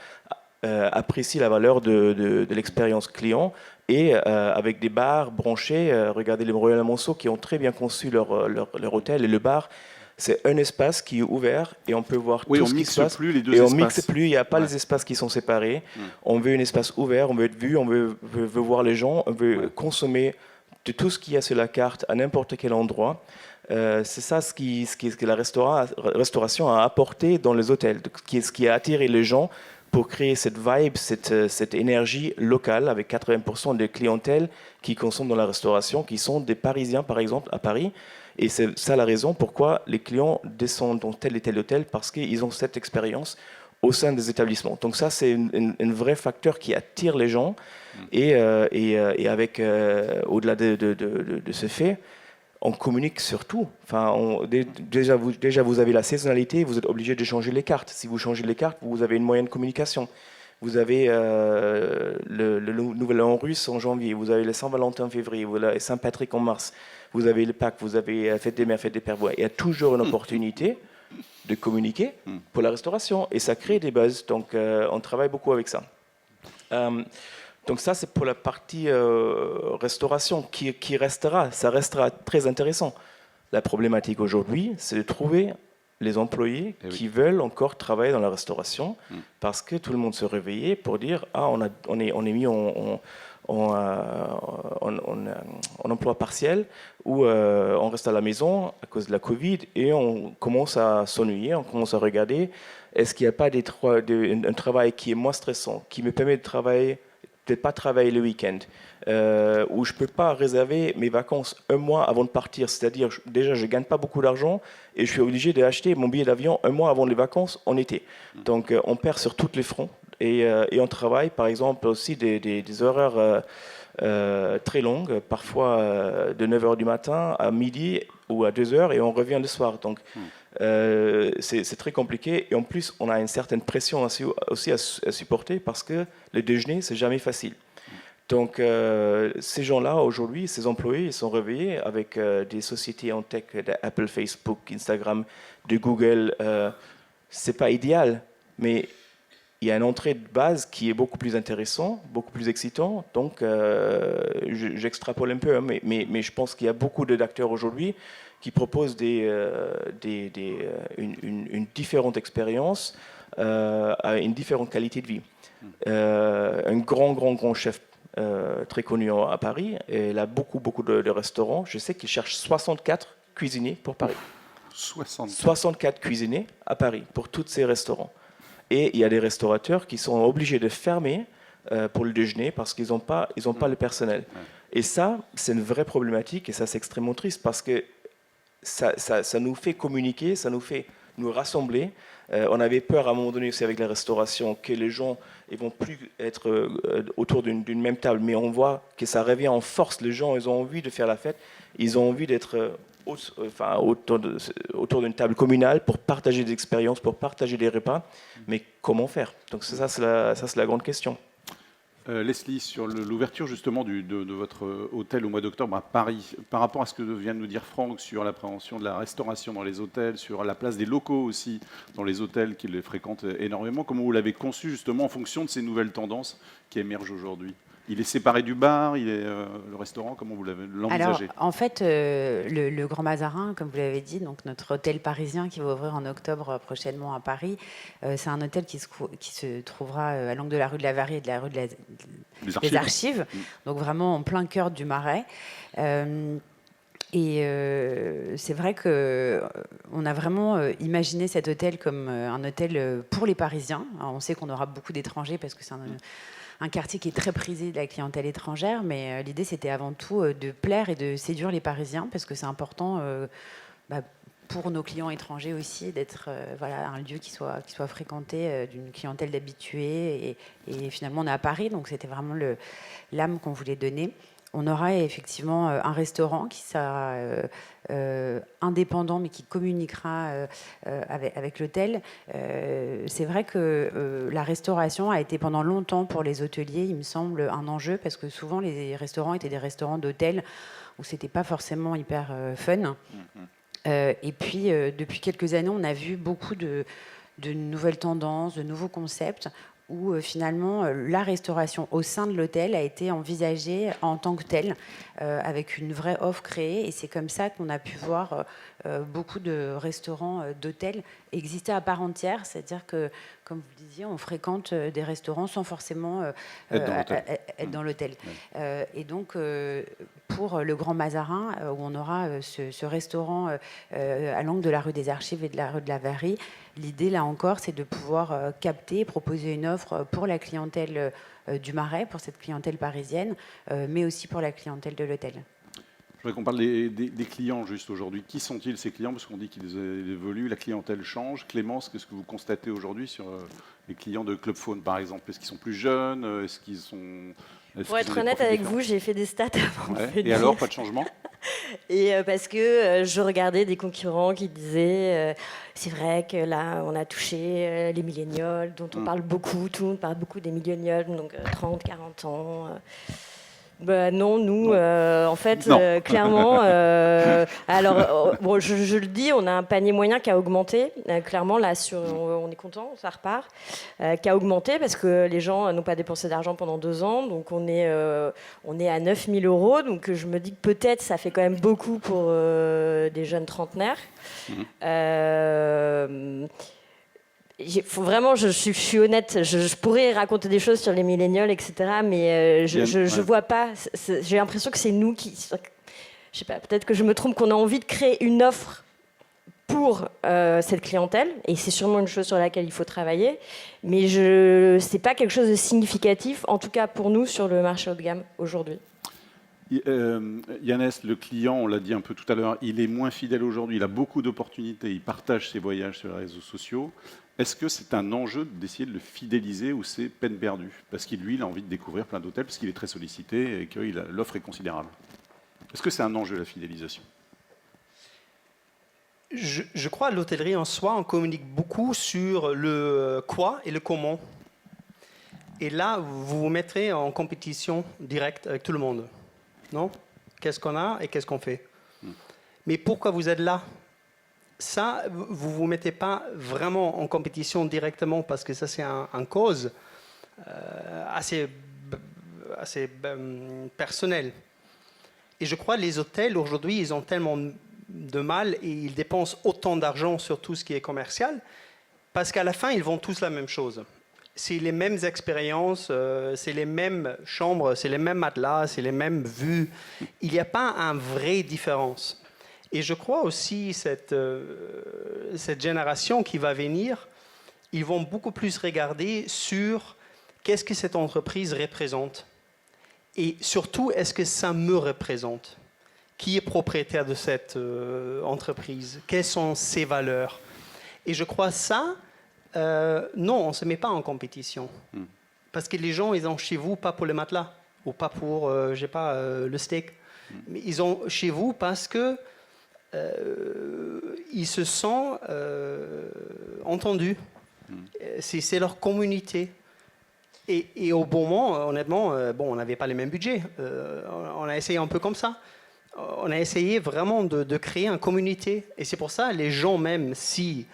apprécie la valeur de l'expérience client. Et avec des bars branchés, regardez les Royal Monceau qui ont très bien conçu leur hôtel et le bar. C'est un espace qui est ouvert et on peut voir tout ce qui se passe. Plus les deux et on espaces. mixe plus, il n'y a pas les espaces qui sont séparés. On veut un espace ouvert, on veut être vu, on veut voir les gens, on veut consommer de tout ce qu'il y a sur la carte à n'importe quel endroit. C'est ça ce que la restauration a apporté dans les hôtels, ce qui a attiré les gens pour créer cette vibe, cette énergie locale avec 80% des clientèles qui consomment dans la restauration, qui sont des Parisiens par exemple à Paris. Et c'est ça la raison pourquoi les clients descendent dans tel et tel hôtel, parce qu'ils ont cette expérience au sein des établissements. Donc ça, c'est un vrai facteur qui attire les gens. Et avec, au-delà de ce fait, on communique sur tout. Enfin, déjà, vous avez la saisonnalité, vous êtes obligé de changer les cartes. Si vous changez les cartes, vous avez une moyenne de communication. Vous avez le Nouvel An russe en janvier, vous avez le Saint-Valentin en février, vous avez Saint-Patrick en mars, vous avez le Pâques, vous avez Fête des Mères, Fête des Pères. Il y a toujours une opportunité de communiquer pour la restauration et ça crée des buzz. Donc on travaille beaucoup avec ça. Donc ça, c'est pour la partie restauration qui restera. Ça restera très intéressant. La problématique aujourd'hui, c'est de trouver les employés qui veulent encore travailler dans la restauration parce que tout le monde se réveillait pour dire on est mis en emploi partiel ou on reste à la maison à cause de la Covid et on commence à s'ennuyer, on commence à regarder est-ce qu'il n'y a pas un travail qui est moins stressant, qui me permet de travailler, peut-être pas travailler le week-end, où je ne peux pas réserver mes vacances un mois avant de partir. C'est-à-dire, déjà, je ne gagne pas beaucoup d'argent et je suis obligé d'acheter mon billet d'avion un mois avant les vacances en été. Donc, on perd sur tous les fronts. Et on travaille, par exemple, aussi des horaires très longues, parfois de 9h du matin à midi ou à 2h, et on revient le soir. Donc, c'est très compliqué. Et en plus, on a une certaine pression aussi à supporter parce que le déjeuner, c'est jamais facile. Donc, ces gens-là, aujourd'hui, ces employés, ils sont réveillés avec des sociétés en tech, d'Apple, Facebook, Instagram, de Google. C'est pas idéal, mais il y a une entrée de base qui est beaucoup plus intéressant, beaucoup plus excitant. Donc, j'extrapole un peu, hein, mais je pense qu'il y a beaucoup d'acteurs aujourd'hui qui proposent une différente expérience, une différente qualité de vie. Un grand chef très connu à Paris, et il a beaucoup de restaurants. Je sais qu'il cherche 64 cuisiniers pour Paris. 64 cuisiniers à Paris pour tous ces restaurants. Et il y a des restaurateurs qui sont obligés de fermer pour le déjeuner parce qu'ils n'ont pas le personnel. Et ça, c'est une vraie problématique et ça, c'est extrêmement triste parce que ça nous fait communiquer, ça nous fait nous rassembler. On avait peur à un moment donné aussi avec la restauration que les gens ne vont plus être autour d'une même table, mais on voit que ça revient en force. Les gens, ils ont envie de faire la fête, ils ont envie d'être autour d'une table communale pour partager des expériences, pour partager des repas. Mais comment faire? Donc ça, c'est la grande question. Leslie, sur l'ouverture justement de votre hôtel au mois d'octobre à Paris, par rapport à ce que vient de nous dire Franck sur l'appréhension de la restauration dans les hôtels, sur la place des locaux aussi dans les hôtels qui les fréquentent énormément, comment vous l'avez conçu justement en fonction de ces nouvelles tendances qui émergent aujourd'hui? Il est séparé du bar, le restaurant, comment vous l'envisagez? Alors, en fait, le Grand Mazarin, comme vous l'avez dit, donc notre hôtel parisien qui va ouvrir en octobre prochainement à Paris, c'est un hôtel qui se trouvera à l'angle de la rue de la Verrerie et de la rue des Archives, donc vraiment en plein cœur du Marais. Et c'est vrai qu'on a vraiment imaginé cet hôtel comme un hôtel pour les Parisiens. Alors, on sait qu'on aura beaucoup d'étrangers parce que c'est un quartier qui est très prisé de la clientèle étrangère, mais l'idée c'était avant tout de plaire et de séduire les Parisiens parce que c'est important pour nos clients étrangers aussi d'être un lieu qui soit fréquenté d'une clientèle d'habitués et finalement on est à Paris, donc c'était vraiment l'âme qu'on voulait donner. on aura effectivement un restaurant qui sera indépendant, mais qui communiquera avec l'hôtel. C'est vrai que la restauration a été pendant longtemps pour les hôteliers, il me semble, un enjeu, parce que souvent les restaurants étaient des restaurants d'hôtel où c'était pas forcément hyper fun. Et puis, depuis quelques années, on a vu beaucoup de nouvelles tendances, de nouveaux concepts, où finalement la restauration au sein de l'hôtel a été envisagée en tant que telle, avec une vraie offre créée. Et c'est comme ça qu'on a pu voir beaucoup de restaurants d'hôtels exister à part entière. C'est-à-dire que, comme vous disiez, on fréquente des restaurants sans forcément être dans l'hôtel. Et donc, pour le Grand Mazarin, où on aura ce restaurant à l'angle de la rue des Archives et de la rue de la Verrerie, l'idée, là encore, c'est de pouvoir capter et proposer une offre pour la clientèle du Marais, pour cette clientèle parisienne, mais aussi pour la clientèle de l'hôtel. Je voudrais qu'on parle des clients juste aujourd'hui. Qui sont-ils ces clients? Parce qu'on dit qu'ils évoluent, la clientèle change. Clémence, qu'est-ce que vous constatez aujourd'hui sur les clients de Club Faune, par exemple? Est-ce qu'ils sont plus jeunes? Est-ce qu'ils sont... Pour être honnête avec vous, j'ai fait des stats avant. Ouais. Et alors, pas de changement? Et parce que je regardais des concurrents qui disaient c'est vrai que là, on a touché les millénials, dont on parle beaucoup, tout le monde parle beaucoup des millénials, donc 30, 40 ans. Non, nous, en fait, clairement, alors, bon, je le dis, on a un panier moyen qui a augmenté. Clairement, là, on est content, ça repart, qui a augmenté parce que les gens n'ont pas dépensé d'argent pendant 2 ans. Donc, on est à 9 000 euros. Donc, je me dis que peut-être ça fait quand même beaucoup pour des jeunes trentenaires. Vraiment, je suis honnête, je pourrais raconter des choses sur les millénials, etc., mais je vois pas. J'ai l'impression que c'est nous qui... Je sais pas, peut-être que je me trompe, qu'on a envie de créer une offre pour cette clientèle, et c'est sûrement une chose sur laquelle il faut travailler, mais c'est pas quelque chose de significatif, en tout cas pour nous, sur le marché haut de gamme aujourd'hui. Yannès, le client, on l'a dit un peu tout à l'heure, il est moins fidèle aujourd'hui, il a beaucoup d'opportunités, il partage ses voyages sur les réseaux sociaux. Est-ce que c'est un enjeu d'essayer de le fidéliser ou c'est peine perdue? Parce qu'il, lui, il a envie de découvrir plein d'hôtels, parce qu'il est très sollicité et que l'offre est considérable. Est-ce que c'est un enjeu, la fidélisation? Je crois à l'hôtellerie en soi, on communique beaucoup sur le quoi et le comment. Et là, vous vous mettrez en compétition directe avec tout le monde. Non? Qu'est-ce qu'on a et qu'est-ce qu'on fait? Mais pourquoi vous êtes là? Ça, vous ne vous mettez pas vraiment en compétition directement parce que ça, c'est un cause assez personnel. Et je crois que les hôtels, aujourd'hui, ils ont tellement de mal et ils dépensent autant d'argent sur tout ce qui est commercial parce qu'à la fin, ils vont tous la même chose. C'est les mêmes expériences, c'est les mêmes chambres, c'est les mêmes matelas, c'est les mêmes vues. Il n'y a pas une vraie différence. Et je crois aussi cette génération qui va venir, ils vont beaucoup plus regarder sur qu'est-ce que cette entreprise représente. Et surtout, est-ce que ça me représente? Qui est propriétaire de cette entreprise? Quelles sont ses valeurs? Et je crois ça, non, on ne se met pas en compétition. Parce que les gens, ils ont chez vous pas pour le matelas, ou pas pour, je sais pas, le steak. Mais ils ont chez vous parce que ils se sentent entendus. C'est leur communauté. Et au bon moment, honnêtement, on n'avait pas les mêmes budgets. On a essayé un peu comme ça. On a essayé vraiment de créer une communauté. Et c'est pour ça, les gens, même si,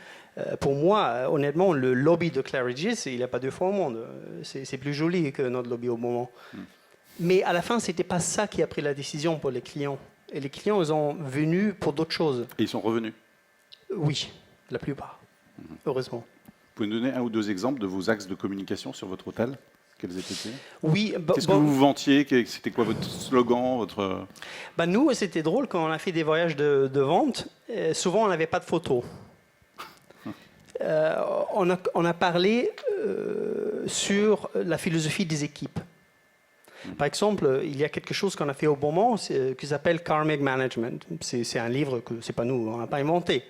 pour moi, honnêtement, le lobby de Claridge's, il n'y a pas 2 fois au monde. C'est plus joli que notre lobby au moment. Mais à la fin, ce n'était pas ça qui a pris la décision pour les clients. Et les clients, ils ont venu pour d'autres choses. Et ils sont revenus? Oui, la plupart, heureusement. Vous pouvez nous donner 1 ou 2 exemples de vos axes de communication sur votre hôtel? Quels étaient-ils? Oui. Qu'est-ce que vous vantiez? C'était quoi votre slogan, Nous, c'était drôle, quand on a fait des voyages de vente, souvent on n'avait pas de photos. On a parlé sur la philosophie des équipes. Par exemple, il y a quelque chose qu'on a fait au bon moment qui s'appelle Karmic Management. C'est un livre que c'est pas nous, on n'a pas inventé.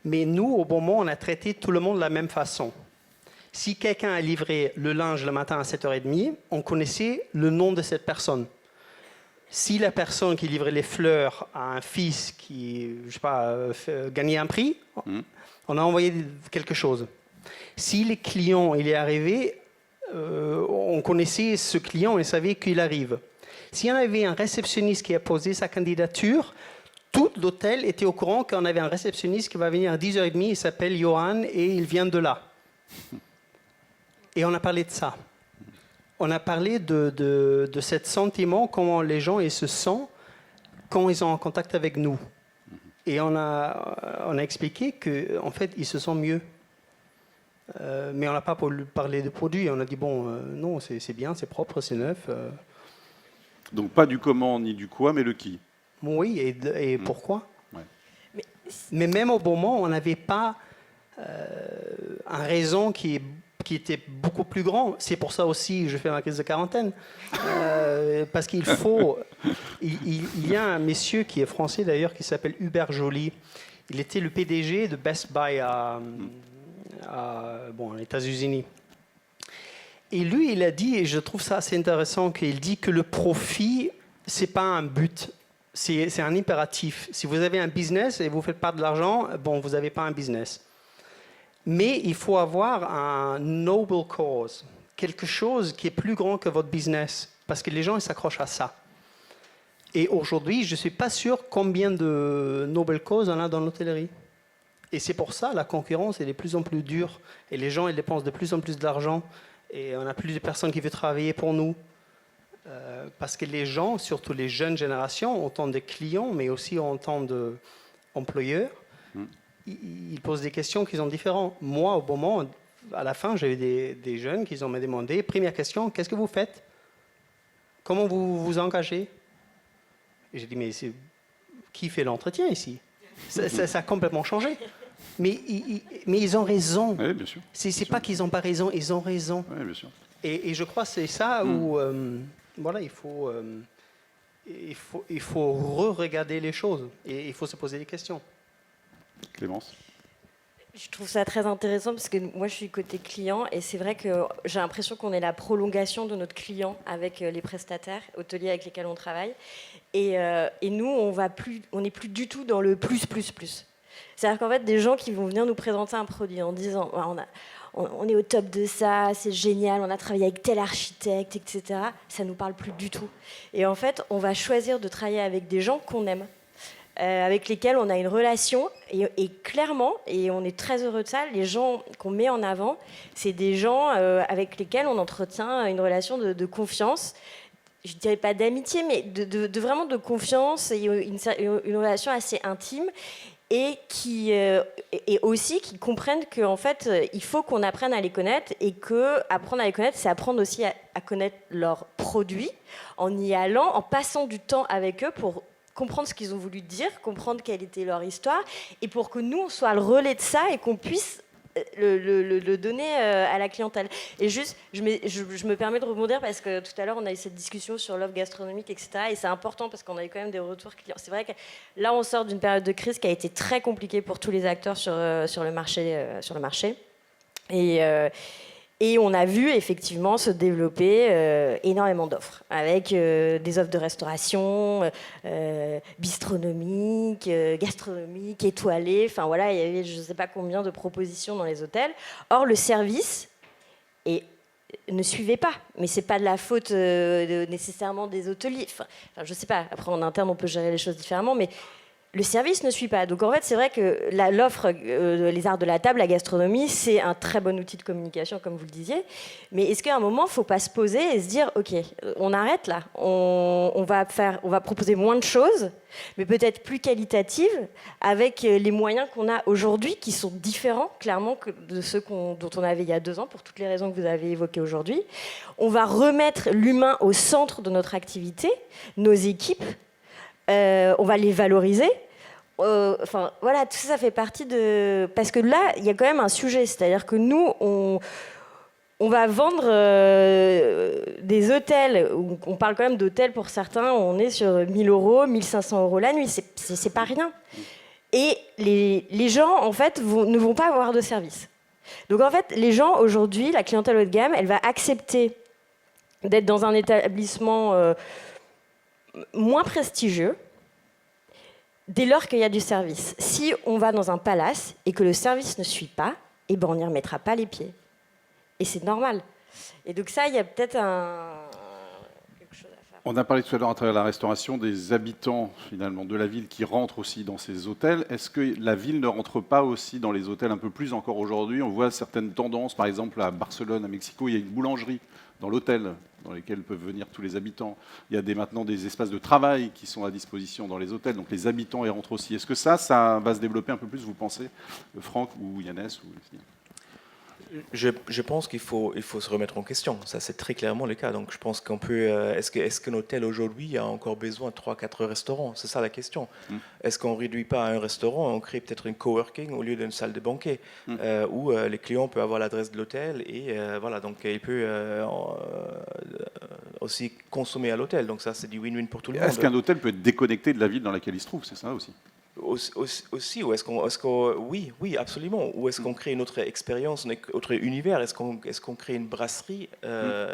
Mais nous, au bon moment, on a traité tout le monde de la même façon. Si quelqu'un a livré le linge le matin à 7h30, on connaissait le nom de cette personne. Si la personne qui livrait les fleurs a un fils qui, je sais pas, gagnait un prix, on a envoyé quelque chose. Si le client il est arrivé, on connaissait ce client et savait qu'il arrive. S'il y en avait un réceptionniste qui a posé sa candidature, tout l'hôtel était au courant qu'on avait un réceptionniste qui va venir à 10h30, il s'appelle Johan et il vient de là. Et on a parlé de ça. On a parlé de ce sentiment, comment les gens ils se sentent quand ils sont en contact avec nous. Et on a expliqué qu'en fait, ils se sentent mieux. Mais on n'a pas parlé de produits. On a dit, bon, non, c'est bien, c'est propre, c'est neuf. Donc pas du comment ni du quoi, mais le qui. Oui, et pourquoi? Ouais. Mais même au moment, on n'avait pas un raison qui était beaucoup plus grand. C'est pour ça aussi que je fais ma crise de quarantaine. Parce qu'il faut... Il y a un monsieur qui est français d'ailleurs, qui s'appelle Hubert Joly. Il était le PDG de Best Buy aux États-Unis. Et lui, il a dit, et je trouve ça assez intéressant, qu'il dit que le profit, c'est pas un but, c'est un impératif. Si vous avez un business et vous ne faites pas de l'argent, bon, vous n'avez pas un business. Mais il faut avoir un noble cause, quelque chose qui est plus grand que votre business, parce que les gens ils s'accrochent à ça. Et aujourd'hui, je ne suis pas sûr combien de noble causes on a dans l'hôtellerie. Et c'est pour ça la concurrence elle est de plus en plus dure, et les gens ils dépensent de plus en plus d'argent, et on n'a plus de personnes qui veulent travailler pour nous. Parce que les gens, surtout les jeunes générations, en tant de clients, mais aussi en tant d'employeurs, ils posent des questions qui sont différentes. Moi, au moment, à la fin, j'ai eu des jeunes qui m'ont demandé, première question, qu'est-ce que vous faites? Comment vous vous engagez? Et j'ai dit, mais qui fait l'entretien ici? Ça a complètement changé. Mais ils ont raison. Oui, bien sûr. C'est pas qu'ils n'ont pas raison, ils ont raison. Oui, bien sûr. Et je crois que c'est ça où voilà, il faut re-regarder les choses et il faut se poser des questions. Clémence? Je trouve ça très intéressant parce que moi je suis côté client et c'est vrai que j'ai l'impression qu'on est la prolongation de notre client avec les prestataires hôteliers avec lesquels on travaille et nous on n'est plus du tout dans le plus. C'est-à-dire qu'en fait des gens qui vont venir nous présenter un produit en disant on est au top de ça, c'est génial, on a travaillé avec tel architecte, etc. Ça nous parle plus du tout. Et en fait on va choisir de travailler avec des gens qu'on aime. Avec lesquels on a une relation et clairement, et on est très heureux de ça, les gens qu'on met en avant, c'est des gens avec lesquels on entretient une relation de confiance, je ne dirais pas d'amitié, mais de vraiment de confiance et une relation assez intime et aussi qui comprennent qu'en fait, il faut qu'on apprenne à les connaître et qu'apprendre à les connaître, c'est apprendre aussi à connaître leurs produits en y allant, en passant du temps avec eux pour comprendre ce qu'ils ont voulu dire, comprendre quelle était leur histoire, et pour que nous, on soit le relais de ça et qu'on puisse le donner à la clientèle. Et juste, je me permets de rebondir parce que tout à l'heure, on a eu cette discussion sur l'offre gastronomique, etc. Et c'est important parce qu'on a eu quand même des retours clients. C'est vrai que là, on sort d'une période de crise qui a été très compliquée pour tous les acteurs sur le marché. Et on a vu effectivement se développer énormément d'offres, avec des offres de restauration, bistronomiques, gastronomiques, étoilées. Enfin voilà, il y avait je ne sais pas combien de propositions dans les hôtels. Or, le service ne suivait pas. Mais ce n'est pas de la faute nécessairement des hôteliers. Enfin, je ne sais pas. Après, en interne, on peut gérer les choses différemment. Mais le service ne suit pas. Donc en fait, c'est vrai que l'offre, les arts de la table, la gastronomie, c'est un très bon outil de communication, comme vous le disiez. Mais est-ce qu'à un moment, il ne faut pas se poser et se dire, OK, on arrête là, on va proposer moins de choses, mais peut-être plus qualitatives, avec les moyens qu'on a aujourd'hui, qui sont différents, clairement, de ceux dont on avait il y a 2 ans, pour toutes les raisons que vous avez évoquées aujourd'hui. On va remettre l'humain au centre de notre activité, nos équipes, on va les valoriser. Enfin, voilà, tout ça fait partie de... Parce que là, il y a quand même un sujet. C'est-à-dire que nous, on va vendre des hôtels. On parle quand même d'hôtels pour certains. On est sur 1 000 €, 1 500 € la nuit. C'est pas rien. Et les gens, en fait, ne vont pas avoir de service. Donc, en fait, les gens, aujourd'hui, la clientèle haut de gamme, elle va accepter d'être dans un établissement... moins prestigieux dès lors qu'il y a du service. Si on va dans un palace et que le service ne suit pas, eh ben on n'y remettra pas les pieds. Et c'est normal. Et donc ça, il y a peut-être quelque chose à faire. On a parlé tout à l'heure à travers la restauration des habitants finalement de la ville qui rentrent aussi dans ces hôtels. Est-ce que la ville ne rentre pas aussi dans les hôtels un peu plus encore aujourd'hui? On voit certaines tendances, par exemple à Barcelone, à Mexico, il y a une boulangerie dans l'hôtel dans lesquels peuvent venir tous les habitants. Il y a maintenant des espaces de travail qui sont à disposition dans les hôtels, donc les habitants y rentrent aussi. Est-ce que ça va se développer un peu plus, vous pensez, Franck ou Yannès ou Leslie? Je pense qu'il faut se remettre en question. Ça, c'est très clairement le cas. Donc, je pense qu'on peut. Est-ce qu'un hôtel aujourd'hui a encore besoin de 3-4 restaurants? C'est ça la question. Est-ce qu'on ne réduit pas à un restaurant, on crée peut-être une coworking au lieu d'une salle de banquet où les clients peuvent avoir l'adresse de l'hôtel et voilà. Donc, il peut aussi consommer à l'hôtel. Donc, ça, c'est du win-win pour tout le monde. Est-ce qu'un hôtel peut être déconnecté de la ville dans laquelle il se trouve? C'est ça aussi. Aussi, ou oui, absolument. Ou est-ce qu'on crée une autre expérience, un autre univers? Est-ce qu'on crée une brasserie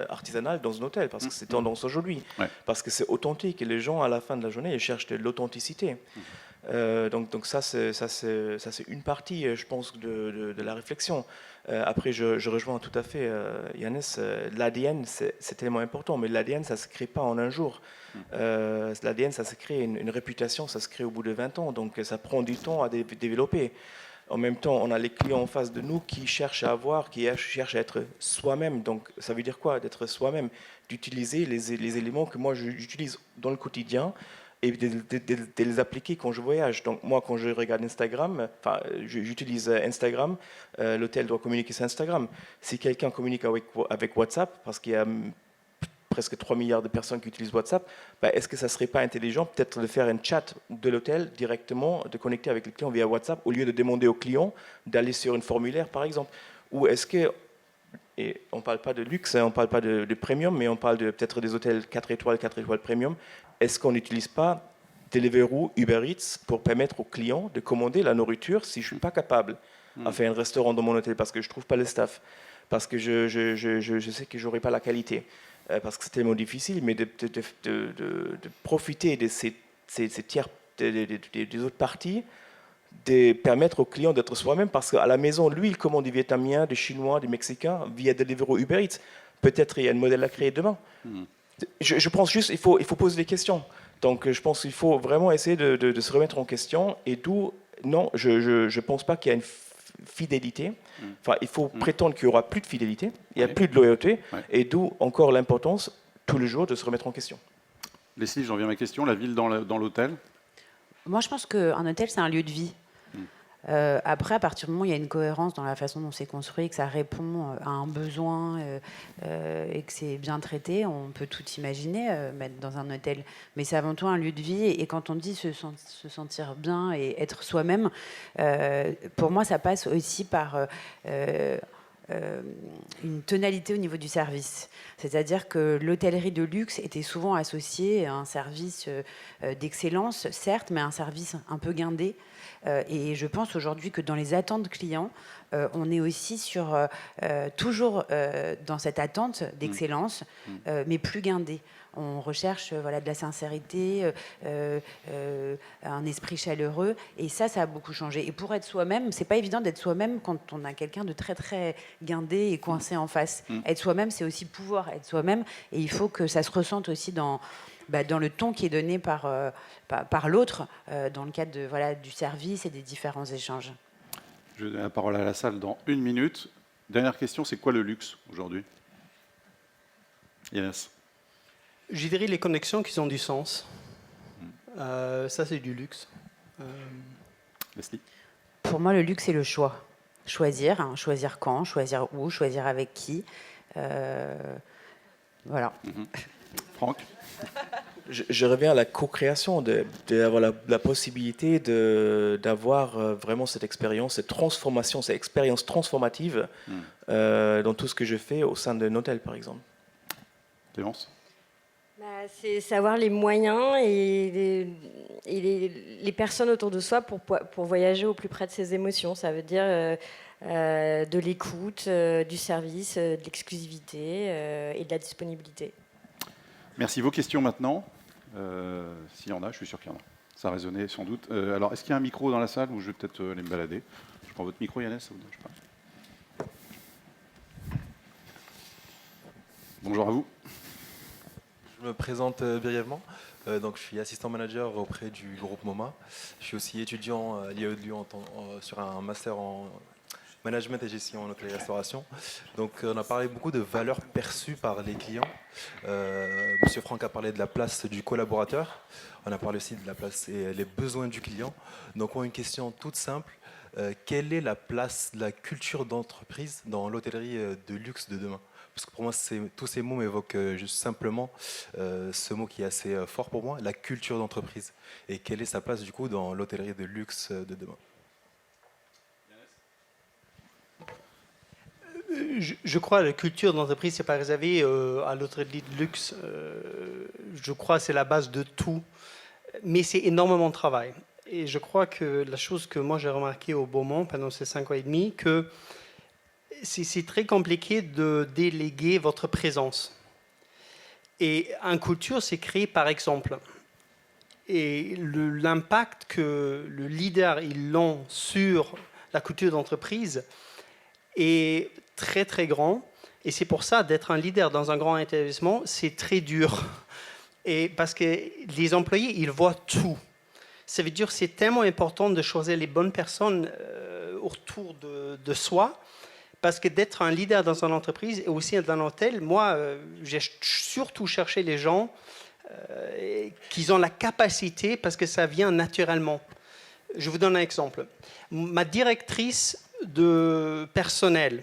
artisanale dans un hôtel? Parce que c'est tendance aujourd'hui. Ouais. Parce que c'est authentique et les gens, à la fin de la journée, ils cherchent de l'authenticité. Donc ça, c'est une partie, je pense, de la réflexion. Après, je rejoins tout à fait Yannès. L'ADN, c'est tellement important, mais l'ADN, ça ne se crée pas en un jour. L'ADN, ça se crée, une réputation, ça se crée au bout de 20 ans. Donc ça prend du temps à développer. En même temps, on a les clients en face de nous qui cherchent à cherchent à être soi-même. Donc ça veut dire quoi, d'être soi-même? D'utiliser les éléments que moi j'utilise dans le quotidien et de les appliquer quand je voyage. Donc moi, quand je regarde Instagram, j'utilise Instagram, l'hôtel doit communiquer sur Instagram. Si quelqu'un communique avec WhatsApp, parce qu'il y a presque 3 milliards de personnes qui utilisent WhatsApp, est-ce que ça ne serait pas intelligent peut-être de faire un chat de l'hôtel directement, de connecter avec le client via WhatsApp, au lieu de demander au client d'aller sur un formulaire, par exemple? Ou est-ce que, et on ne parle pas de luxe, on ne parle pas de premium, mais on parle peut-être des hôtels 4 étoiles premium, est-ce qu'on n'utilise pas Deliveroo, Uber Eats pour permettre aux clients de commander la nourriture si je ne suis pas capable à faire un restaurant dans mon hôtel parce que je ne trouve pas le staff, parce que je sais que je n'aurai pas la qualité, parce que c'est tellement difficile, mais de profiter de ces tiers, des autres parties, de permettre aux clients d'être soi-même, parce qu'à la maison, lui, il commande des Vietnamiens, des Chinois, des Mexicains via Deliveroo, Uber Eats. Peut-être il y a un modèle à créer demain. Je pense juste qu'il faut poser des questions. Donc je pense qu'il faut vraiment essayer de se remettre en question. Et d'où, non, je ne pense pas qu'il y a une fidélité. Enfin, il faut prétendre qu'il n'y aura plus de fidélité, il n'y a plus de loyauté. Et d'où encore l'importance, tous les jours, de se remettre en question. Leslie, j'en viens à ma question. La ville dans l'hôtel? Moi, je pense qu'un hôtel, c'est un lieu de vie. Après, à partir du moment où il y a une cohérence dans la façon dont c'est construit, que ça répond à un besoin et que c'est bien traité, on peut tout imaginer mettre dans un hôtel. Mais c'est avant tout un lieu de vie. Et quand on dit se sentir bien et être soi-même, pour moi, ça passe aussi par une tonalité au niveau du service. C'est-à-dire que l'hôtellerie de luxe était souvent associée à un service d'excellence, certes, mais un service un peu guindé. Et je pense aujourd'hui que dans les attentes clients, on est aussi toujours dans cette attente d'excellence, mais plus guindée. On recherche de la sincérité, un esprit chaleureux, et ça a beaucoup changé. Et pour être soi-même, c'est pas évident d'être soi-même quand on a quelqu'un de très très guindé et coincé en face. Être soi-même, c'est aussi pouvoir être soi-même, et il faut que ça se ressente aussi dans le ton qui est donné par l'autre, dans le cadre du service et des différents échanges. Je donne la parole à la salle dans 1 minute. Dernière question, c'est quoi le luxe aujourd'hui? Yannès. Je dirais les connexions qui ont du sens. Ça, c'est du luxe. Leslie. Pour moi, le luxe, c'est le choix. Choisir, choisir quand, choisir où, choisir avec qui. Voilà. Franck. Je reviens à la co-création, d'avoir la possibilité d'avoir vraiment cette expérience, cette transformation, cette expérience transformative dans tout ce que je fais au sein d'un hôtel, par exemple. Clémence. C'est savoir les moyens et les personnes autour de soi pour voyager au plus près de ses émotions. Ça veut dire de l'écoute, du service, de l'exclusivité et de la disponibilité. Merci. Vos questions maintenant. S'il y en a, je suis sûr qu'il y en a. Ça a résonné sans doute. Alors, est-ce qu'il y a un micro dans la salle ou je vais peut-être aller me balader? Je prends votre micro, Yannès, ça vous dérange pas? Bonjour à vous. Je me présente brièvement. Donc, je suis assistant manager auprès du groupe MoMA. Je suis aussi étudiant à l'IAEDU sur un master en management et gestion en hôtellerie-restauration. Donc, on a parlé beaucoup de valeurs perçues par les clients. Monsieur Franck a parlé de la place du collaborateur. On a parlé aussi de la place et les besoins du client. Donc, on a une question toute simple. Quelle est la place de la culture d'entreprise dans l'hôtellerie de luxe de demain? Parce que pour moi, tous ces mots m'évoquent juste simplement ce mot qui est assez fort pour moi, la culture d'entreprise. Et quelle est sa place du coup dans l'hôtellerie de luxe de demain? Je crois que la culture d'entreprise, ce n'est pas réservé à l'hôtellerie de luxe. Je crois que c'est la base de tout. Mais c'est énormément de travail. Et je crois que la chose que moi j'ai remarqué au Beaumont pendant ces 5 ans et demi, que c'est très compliqué de déléguer votre présence. Et une culture, c'est créé par exemple. Et l'impact que le leader il a sur la culture d'entreprise est très très grand. Et c'est pour ça d'être un leader dans un grand établissement, c'est très dur. Et parce que les employés, ils voient tout. Ça veut dire que c'est tellement important de choisir les bonnes personnes autour de soi. Parce que d'être un leader dans une entreprise et aussi dans un hôtel, moi, j'ai surtout cherché les gens qui ont la capacité, parce que ça vient naturellement. Je vous donne un exemple. Ma directrice de personnel,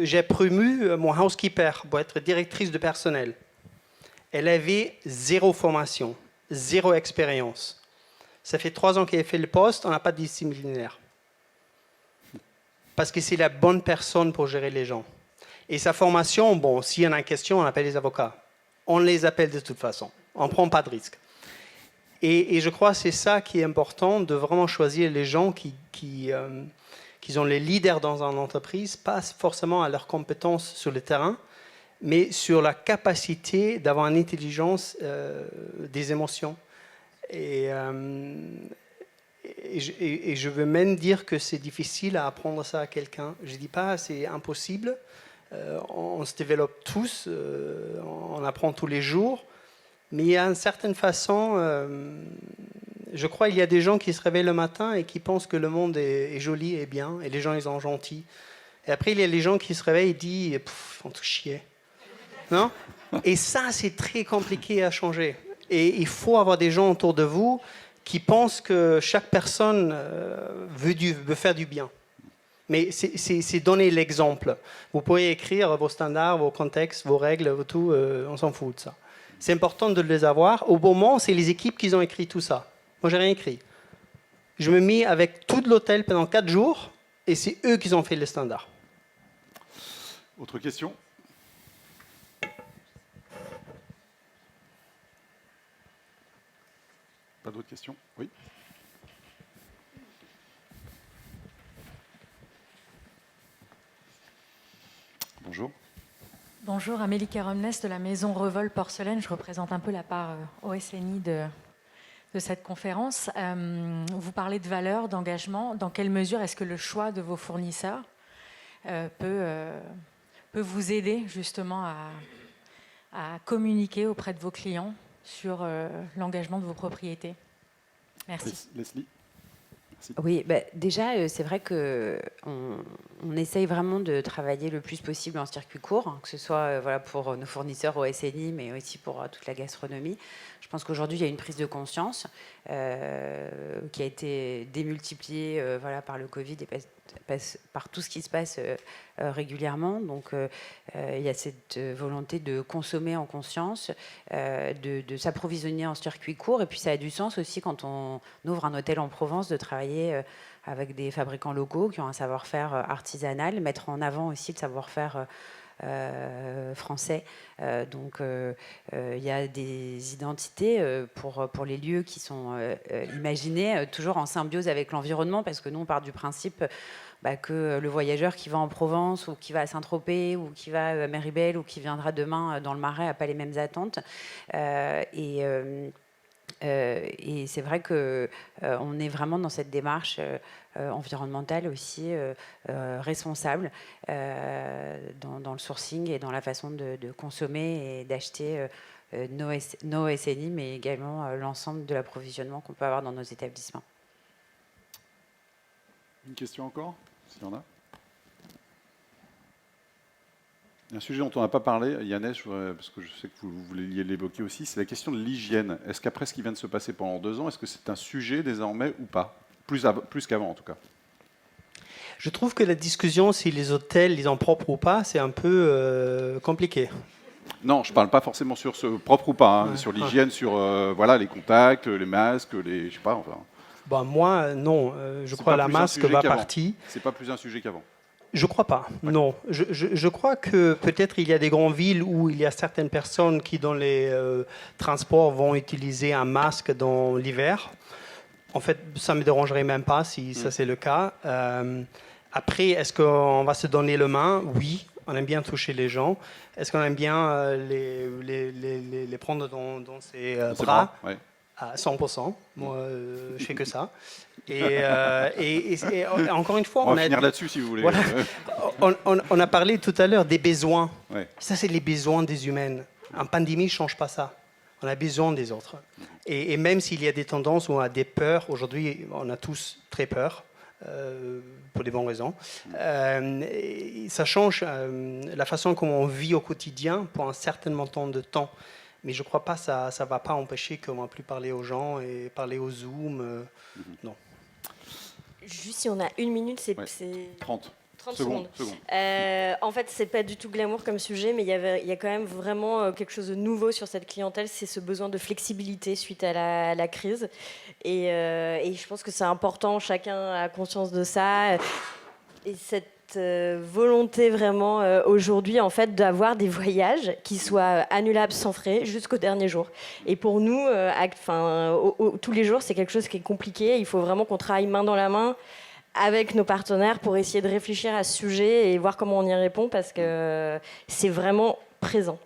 j'ai promu mon housekeeper pour être directrice de personnel. Elle avait 0 formation, 0 expérience. Ça fait 3 ans qu'elle a fait le poste, on n'a pas de disciplinaire. Parce que c'est la bonne personne pour gérer les gens. Et sa formation, bon, s'il y en a une question, on appelle les avocats. On les appelle de toute façon. On ne prend pas de risque. Et je crois que c'est ça qui est important, de vraiment choisir les gens qui ont les leaders dans une entreprise, pas forcément à leurs compétences sur le terrain, mais sur la capacité d'avoir une intelligence des émotions. Et je veux même dire que c'est difficile à apprendre ça à quelqu'un. Je ne dis pas c'est impossible. On se développe tous, on apprend tous les jours. Mais il y a une certaine façon, je crois qu'il y a des gens qui se réveillent le matin et qui pensent que le monde est joli et bien, et les gens ils sont gentils. Et après, il y a les gens qui se réveillent et disent « ils font tout chier ». Non ? Et ça, c'est très compliqué à changer. Et il faut avoir des gens autour de vous qui pensent que chaque personne veut faire du bien. Mais c'est donner l'exemple. Vous pouvez écrire vos standards, vos contextes, vos règles, tout, on s'en fout de ça. C'est important de les avoir. Au moment, c'est les équipes qui ont écrit tout ça. Moi, j'ai rien écrit. Je me mis avec tout l'hôtel pendant 4 jours et c'est eux qui ont fait les standards. Autre question? Pas d'autres questions? Oui. Bonjour. Bonjour, Amélie Caromnes de la maison Revol Porcelaine. Je représente un peu la part OSNI de cette conférence. Vous parlez de valeur, d'engagement. Dans quelle mesure est-ce que le choix de vos fournisseurs peut vous aider justement à communiquer auprès de vos clients sur l'engagement de vos propriétés? Merci. Leslie. Merci. Oui, déjà, c'est vrai qu'on essaye vraiment de travailler le plus possible en circuit court, hein, que ce soit pour nos fournisseurs au SNI, mais aussi pour toute la gastronomie. Je pense qu'aujourd'hui, il y a une prise de conscience qui a été démultipliée par le Covid et par tout ce qui se passe régulièrement. Donc, il y a cette volonté de consommer en conscience, de s'approvisionner en circuit court. Et puis, ça a du sens aussi quand on ouvre un hôtel en Provence de travailler avec des fabricants locaux qui ont un savoir-faire artisanal, mettre en avant aussi le savoir-faire français. Donc il y a des identités pour les lieux qui sont imaginés toujours en symbiose avec l'environnement, parce que nous on part du principe que le voyageur qui va en Provence ou qui va à Saint-Tropez ou qui va à Méribel ou qui viendra demain dans le Marais n'a pas les mêmes attentes. Et c'est vrai qu'on est vraiment dans cette démarche environnementale aussi responsable dans le sourcing et dans la façon de consommer et d'acheter nos SNI, mais également l'ensemble de l'approvisionnement qu'on peut avoir dans nos établissements. Une question encore, s'il y en a. Il y a un sujet dont on n'a pas parlé, Yannès, parce que je sais que vous vouliez l'évoquer aussi, c'est la question de l'hygiène. Est-ce qu'après ce qui vient de se passer pendant 2 ans, est-ce que c'est un sujet désormais ou pas? Plus qu'avant en tout cas. Je trouve que la discussion si les hôtels ils ont propre ou pas, c'est un peu compliqué. Non, je ne parle pas forcément sur ce propre ou pas, hein, sur l'hygiène, sur voilà, les contacts, les masques, je sais pas, enfin. Moi, non. Je crois que la masque va partir. C'est pas plus un sujet qu'avant. Je crois pas, non. Je crois que peut-être il y a des grandes villes où il y a certaines personnes qui, dans les transports, vont utiliser un masque dans l'hiver. En fait, ça ne me dérangerait même pas si ça c'est le cas. Après, est-ce qu'on va se donner le main? Oui, on aime bien toucher les gens. Est-ce qu'on aime bien les prendre dans ses bras? Ouais. À 100%. Moi, je fais que ça. Et encore une fois, on va finir là-dessus si vous voulez. Voilà. On a parlé tout à l'heure des besoins. Ouais. Ça, c'est les besoins des humains. En pandémie, ne change pas ça. On a besoin des autres. Et même s'il y a des tendances où on a des peurs, aujourd'hui, on a tous très peur, pour des bonnes raisons. Ça change la façon dont on vit au quotidien pour un certain montant de temps. Mais je ne crois pas que ça ne va pas empêcher qu'on ne va plus parler aux gens et parler au Zoom. Non. Juste si on a 1 minute, c'est... 30 secondes. En fait, c'est pas du tout glamour comme sujet, mais il y a quand même vraiment quelque chose de nouveau sur cette clientèle, c'est ce besoin de flexibilité suite à la crise. Et je pense que c'est important, chacun a conscience de ça. Et cette volonté vraiment aujourd'hui en fait d'avoir des voyages qui soient annulables sans frais jusqu'au dernier jour. Et pour nous, tous les jours, c'est quelque chose qui est compliqué. Il faut vraiment qu'on travaille main dans la main avec nos partenaires pour essayer de réfléchir à ce sujet et voir comment on y répond parce que c'est vraiment présent.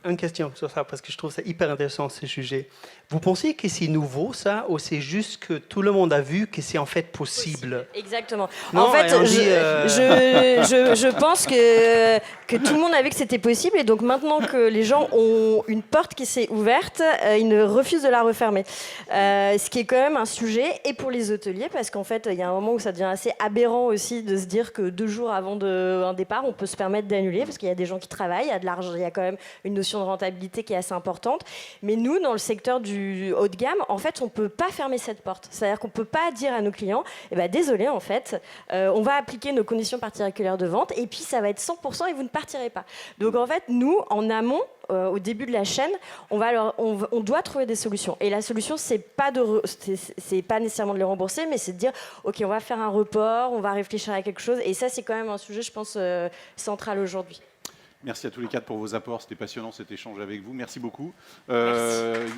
J'ai une question sur ça parce que je trouve ça hyper intéressant ce sujet. Vous pensez que c'est nouveau ça ou c'est juste que tout le monde a vu que c'est en fait possible? Exactement. Non, en fait, je pense que tout le monde a vu que c'était possible et donc maintenant que les gens ont une porte qui s'est ouverte, ils ne refusent de la refermer. Ce qui est quand même un sujet et pour les hôteliers parce qu'en fait, il y a un moment où ça devient assez aberrant aussi de se dire que 2 jours avant un départ, on peut se permettre d'annuler parce qu'il y a des gens qui travaillent, il y a de l'argent, il y a quand même une notion de rentabilité qui est assez importante. Mais nous, dans le secteur du haut de gamme, en fait, on ne peut pas fermer cette porte. C'est-à-dire qu'on ne peut pas dire à nos clients, désolé, en fait, on va appliquer nos conditions particulières de vente et puis ça va être 100% et vous ne partirez pas. Donc, en fait, nous, en amont, au début de la chaîne, on doit trouver des solutions. Et la solution, c'est pas nécessairement de les rembourser, mais c'est de dire, OK, on va faire un report, on va réfléchir à quelque chose. Et ça, c'est quand même un sujet, je pense, central aujourd'hui. Merci à tous les 4 pour vos apports. C'était passionnant cet échange avec vous. Merci beaucoup. Merci.